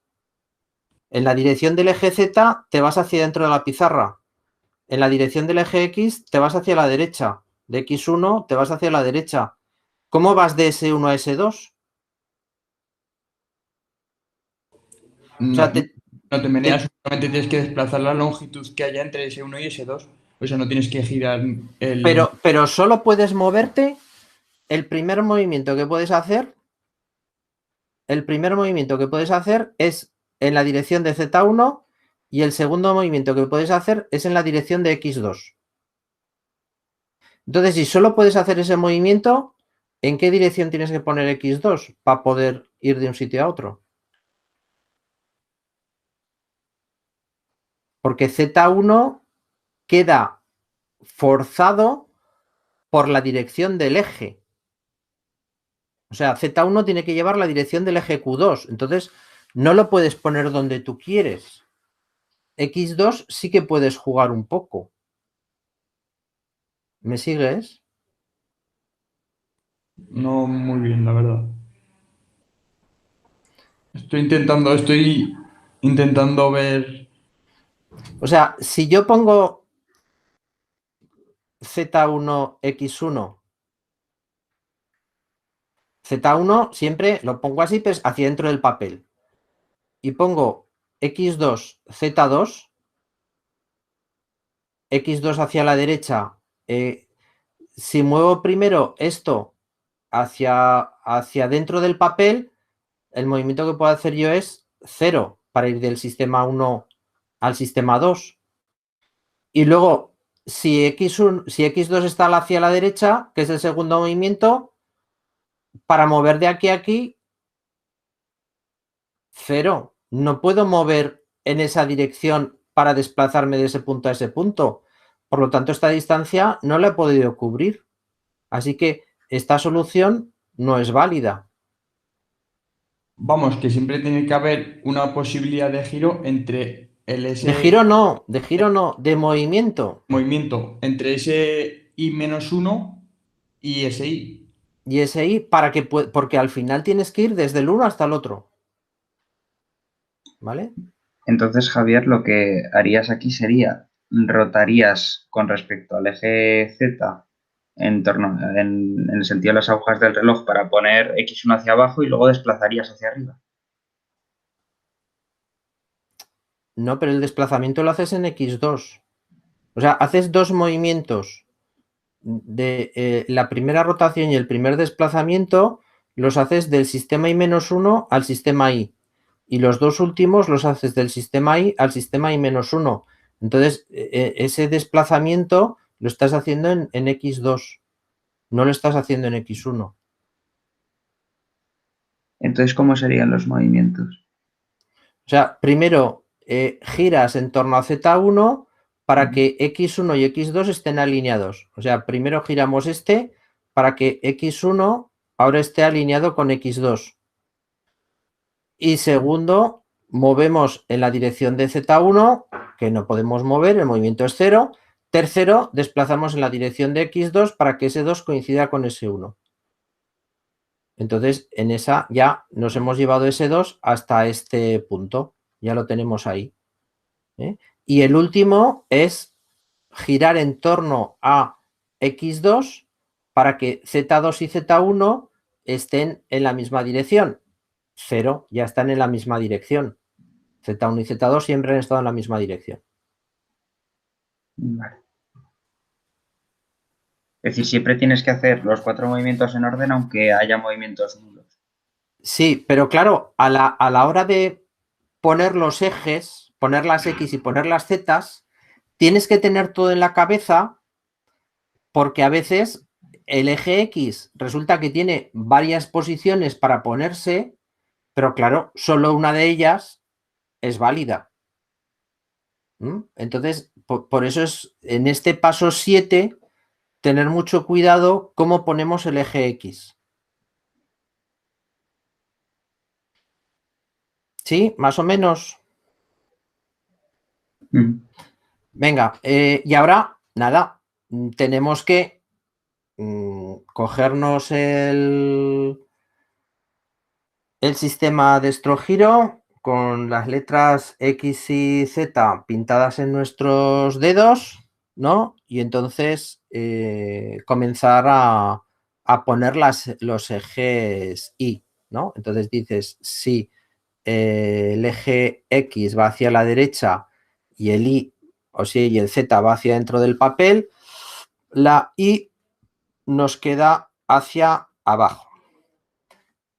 En la dirección del eje Z te vas hacia dentro de la pizarra. En la dirección del eje X te vas hacia la derecha. De X1 te vas hacia la derecha. ¿Cómo vas de S1 a S2? O no, sea, no te meneas, solamente tienes que desplazar la longitud que haya entre S1 y S2. O sea, no tienes que girar el... pero solo puedes moverte. El primer movimiento que puedes hacer es en la dirección de Z1 y el segundo movimiento que puedes hacer es en la dirección de X2. Entonces, si solo puedes hacer ese movimiento, ¿en qué dirección tienes que poner X2 para poder ir de un sitio a otro? Porque Z1 queda forzado por la dirección del eje. O sea, Z1 tiene que llevar la dirección del eje Q2. Entonces, no lo puedes poner donde tú quieres. X2 sí que puedes jugar un poco. ¿Me sigues? No muy bien, la verdad. Estoy intentando ver... O sea, si yo pongo Z1, X1, Z1 siempre lo pongo así, pues hacia dentro del papel. Y pongo X2, Z2, X2 hacia la derecha. Si muevo primero esto hacia dentro del papel, el movimiento que puedo hacer yo es 0 para ir del sistema 1 al sistema 2. Y luego, si X2 está hacia la derecha, que es el segundo movimiento, para mover de aquí a aquí, 0. No puedo mover en esa dirección para desplazarme de ese punto a ese punto. Por lo tanto, esta distancia no la he podido cubrir. Así que esta solución no es válida. Vamos, que siempre tiene que haber una posibilidad de giro entre el De S giro no, de movimiento. movimiento, entre ese I menos 1 y ese I. Y ese ahí porque al final tienes que ir desde el uno hasta el otro. ¿Vale? Entonces, Javier, lo que harías aquí sería rotarías con respecto al eje Z en el sentido de las agujas del reloj para poner X1 hacia abajo y luego desplazarías hacia arriba. No, pero el desplazamiento lo haces en X2. O sea, haces dos movimientos de la primera rotación y el primer desplazamiento, los haces del sistema I-1 al sistema I. Y los dos últimos los haces del sistema I al sistema I-1. Entonces, ese desplazamiento lo estás haciendo en X2. No lo estás haciendo en X1. Entonces, ¿cómo serían los movimientos? O sea, primero giras en torno a Z1 para que X1 y X2 estén alineados. O sea, primero giramos para que X1 ahora esté alineado con X2. Y segundo, movemos en la dirección de Z1, que no podemos mover, el movimiento es 0. Tercero, desplazamos en la dirección de X2 para que ese 2 coincida con ese 1. Entonces, en esa ya nos hemos llevado ese 2 hasta este punto. Ya lo tenemos ahí. Y el último es girar en torno a x2 para que z2 y z1 estén en la misma dirección. 0 ya están en la misma dirección. z1 y z2 siempre han estado en la misma dirección. Vale. Es decir, siempre tienes que hacer los 4 movimientos en orden aunque haya movimientos nulos. Sí, pero claro, a la hora de poner los ejes, poner las X y poner las Z, tienes que tener todo en la cabeza porque a veces el eje X resulta que tiene varias posiciones para ponerse, pero claro, solo una de ellas es válida. Entonces, por eso es en este paso 7 tener mucho cuidado cómo ponemos el eje X. ¿Sí? Más o menos. Venga, y ahora, nada, tenemos que cogernos el sistema de estrogiro con las letras X y Z pintadas en nuestros dedos, ¿no? Y entonces comenzar a poner los ejes Y, ¿no? Entonces dices, si el eje X va hacia la derecha y el Y, o sí, y el Z va hacia dentro del papel, la Y nos queda hacia abajo.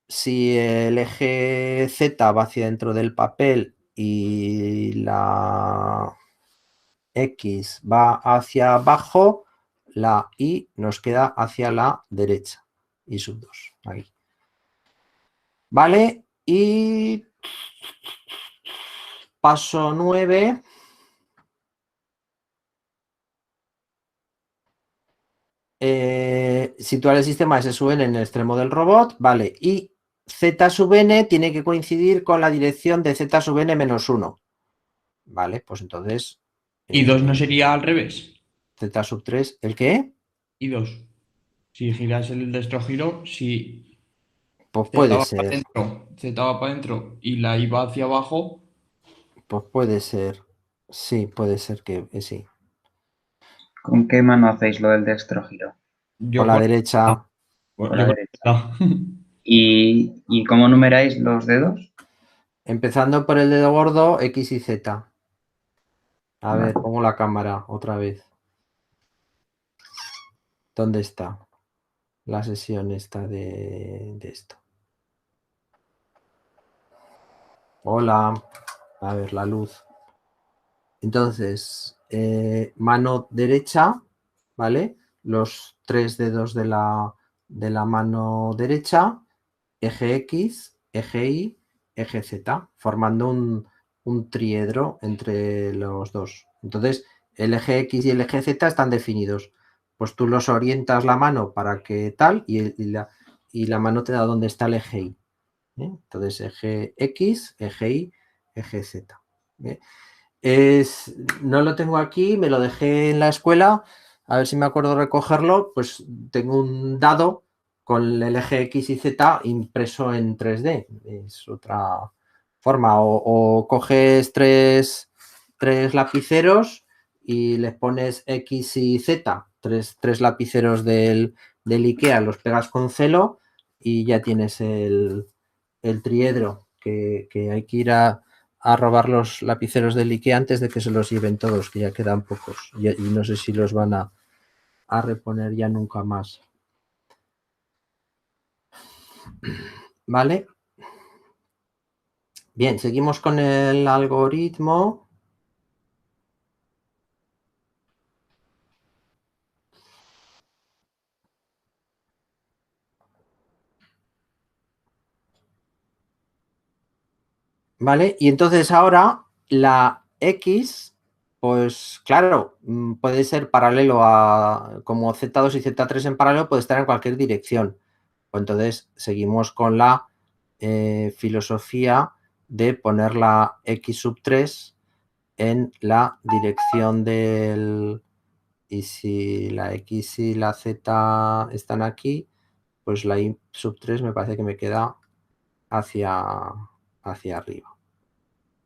Si el eje Z va hacia dentro del papel y la X va hacia abajo, la Y nos queda hacia la derecha. Y sub 2, ahí. Vale, y paso 9. Situar el sistema S sub n en el extremo del robot, vale, y Z sub n tiene que coincidir con la dirección de Z sub n menos 1. Vale, pues entonces... ¿Y 2 no sería al revés? Z sub 3, ¿el qué? Y 2. Si giras el destrogiro, si Pues Z puede va para ser, adentro, Z va para adentro y la I va hacia abajo, pues puede ser. Sí, puede ser que sí. ¿Con qué mano hacéis lo del dextrogiro? Con yo la con derecha, Con yo la con derecha. ¿Y cómo numeráis los dedos? empezando por el dedo gordo, X y Z. A Vale. ver, pongo la cámara otra vez. ¿Dónde está la sesión esta de esto? Hola, a ver la luz. Entonces, mano derecha, ¿vale? Los 3 dedos de la mano derecha, eje X, eje Y, eje Z, formando un triedro entre los dos. Entonces, el eje X y el eje Z están definidos. Pues tú los orientas la mano para que tal y la mano te da donde está el eje Y. Entonces, eje X, eje Y, eje Z. No lo tengo aquí, me lo dejé en la escuela, a ver si me acuerdo de recogerlo, pues tengo un dado con el eje X y Z impreso en 3D, es otra forma, o coges tres lapiceros y les pones X y Z, tres lapiceros del IKEA, los pegas con celo y ya tienes el triedro, que hay que ir a robar los lapiceros del IKEA antes de que se los lleven todos, que ya quedan pocos. Y no sé si los van a reponer ya nunca más. ¿Vale? Bien, seguimos con el algoritmo. ¿Vale? Y entonces ahora la X, pues claro, puede ser paralelo a, como Z2 y Z3 en paralelo, puede estar en cualquier dirección. Pues entonces seguimos con la filosofía de poner la X sub 3 en la dirección del... Y si la X y la Z están aquí, pues la I sub 3 me parece que me queda hacia arriba.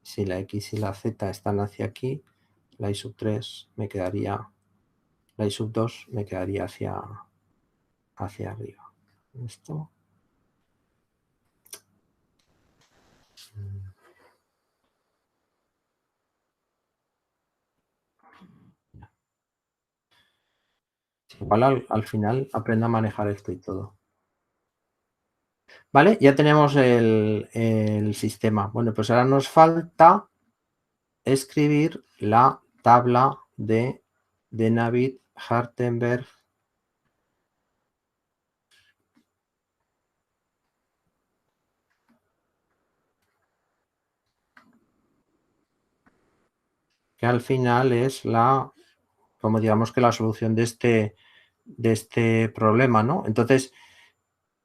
Si la X y la Z están hacia aquí, la I sub 3 me quedaría, la I sub 2 me quedaría hacia arriba. Esto. Igual al final aprenda a manejar esto y todo. Vale, ya tenemos el sistema. Bueno, pues ahora nos falta escribir la tabla de Navier-Hartenberg. Que al final es como digamos que la solución de este problema, ¿no? Entonces,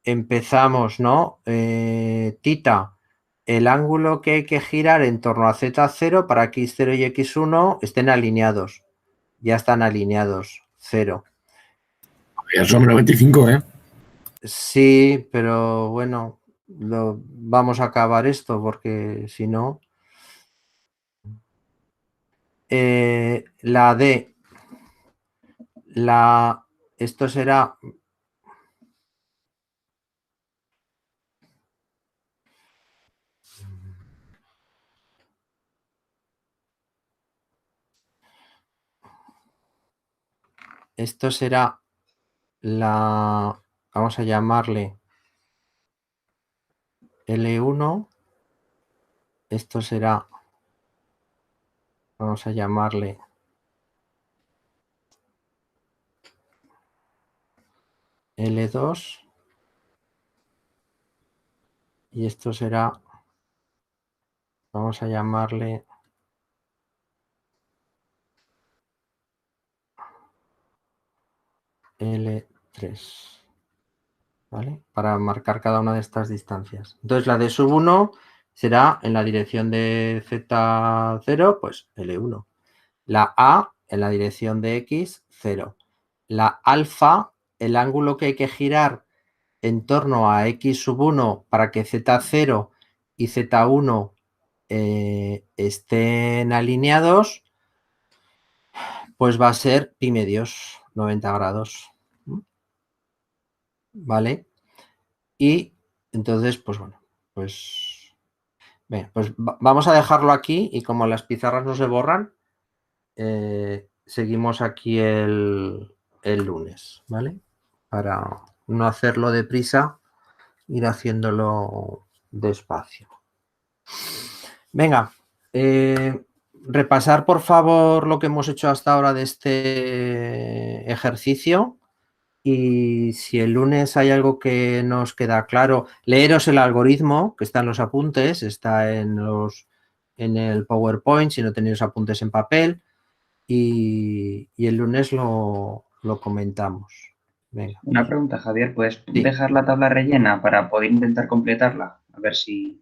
empezamos, ¿no? Tita, el ángulo que hay que girar en torno a Z0 para que X0 y X1 estén alineados. Ya están alineados, 0. Ya son 95, ¿eh? Sí, pero bueno, vamos a acabar esto porque si no... la D, esto será... Esto será vamos a llamarle L1, esto será, vamos a llamarle L2 y esto será, vamos a llamarle L3, ¿vale? Para marcar cada una de estas distancias. Entonces la D sub 1 será en la dirección de Z0, pues L1. La A en la dirección de X, 0. La alfa, el ángulo que hay que girar en torno a X sub 1 para que Z0 y Z1 estén alineados, pues va a ser pi medios, 90 grados. ¿Vale? Y entonces, pues bueno, pues, bien, pues vamos a dejarlo aquí y como las pizarras no se borran, seguimos aquí el lunes, ¿vale? Para no hacerlo deprisa, ir haciéndolo despacio. Venga, repasar por favor lo que hemos hecho hasta ahora de este ejercicio y si el lunes hay algo que nos queda claro, leeros el algoritmo que está en los apuntes, está en el PowerPoint si no tenéis apuntes en papel y el lunes lo comentamos. Venga. Una pregunta, Javier, ¿puedes Sí. dejar la tabla rellena para poder intentar completarla? A ver si...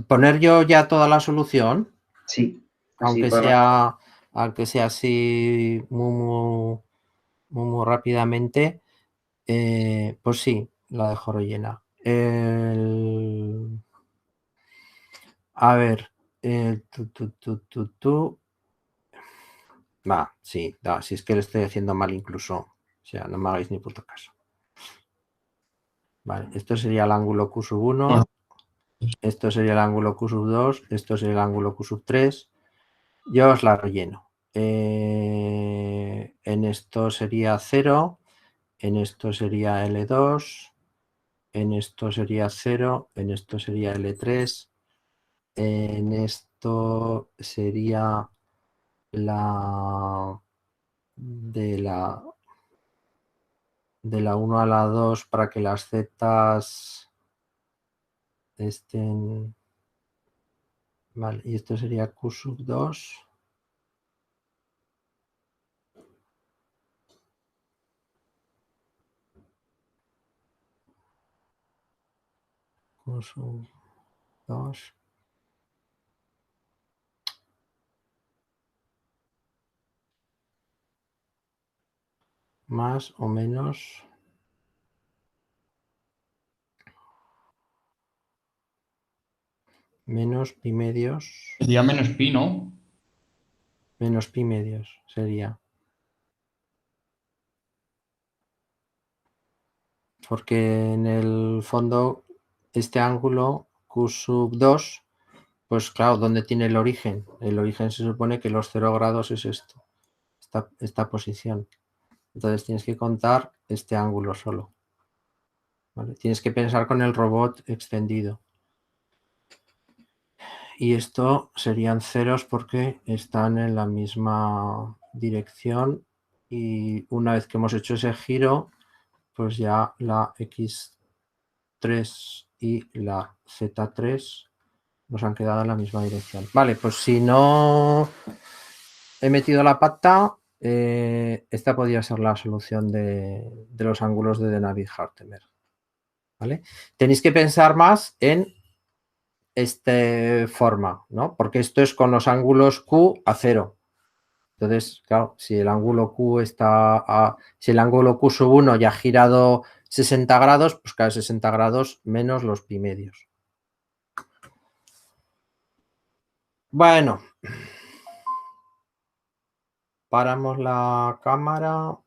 ¿Poner yo ya toda la solución? Sí. Así Aunque podemos... sea así muy rápidamente, pues sí, la dejo rellena. A ver, va, sí, si es que le estoy haciendo mal incluso, o sea, no me hagáis ni puto caso. Vale, esto sería el ángulo Q sub 1, esto sería el ángulo Q sub 2, esto sería el ángulo Q sub 3. Yo os la relleno. En esto sería 0, en esto sería L2, en esto sería 0, en esto sería L3, en esto sería de la 1 a la 2 para que las zetas estén... Vale, y esto sería Q sub 2. Q sub 2. Más o menos Menos pi medios. Sería menos pi, ¿no? Menos pi medios sería. Porque en el fondo este ángulo Q sub 2, pues claro, ¿dónde tiene el origen? El origen se supone que los 0 grados es esto, esta posición. Entonces tienes que contar este ángulo solo. ¿Vale? Tienes que pensar con el robot extendido. Y esto serían ceros porque están en la misma dirección y una vez que hemos hecho ese giro, pues ya la X3 y la Z3 nos han quedado en la misma dirección. Vale, pues si no he metido la pata, esta podría ser la solución de los ángulos de Navier-Hartemer. ¿Vale? Tenéis que pensar más en esta forma, ¿no? Porque esto es con los ángulos Q a 0. Entonces, claro, si el ángulo Q si el ángulo Q sub 1 ya ha girado 60 grados, pues cada 60 grados menos los pi medios. Bueno, paramos la cámara.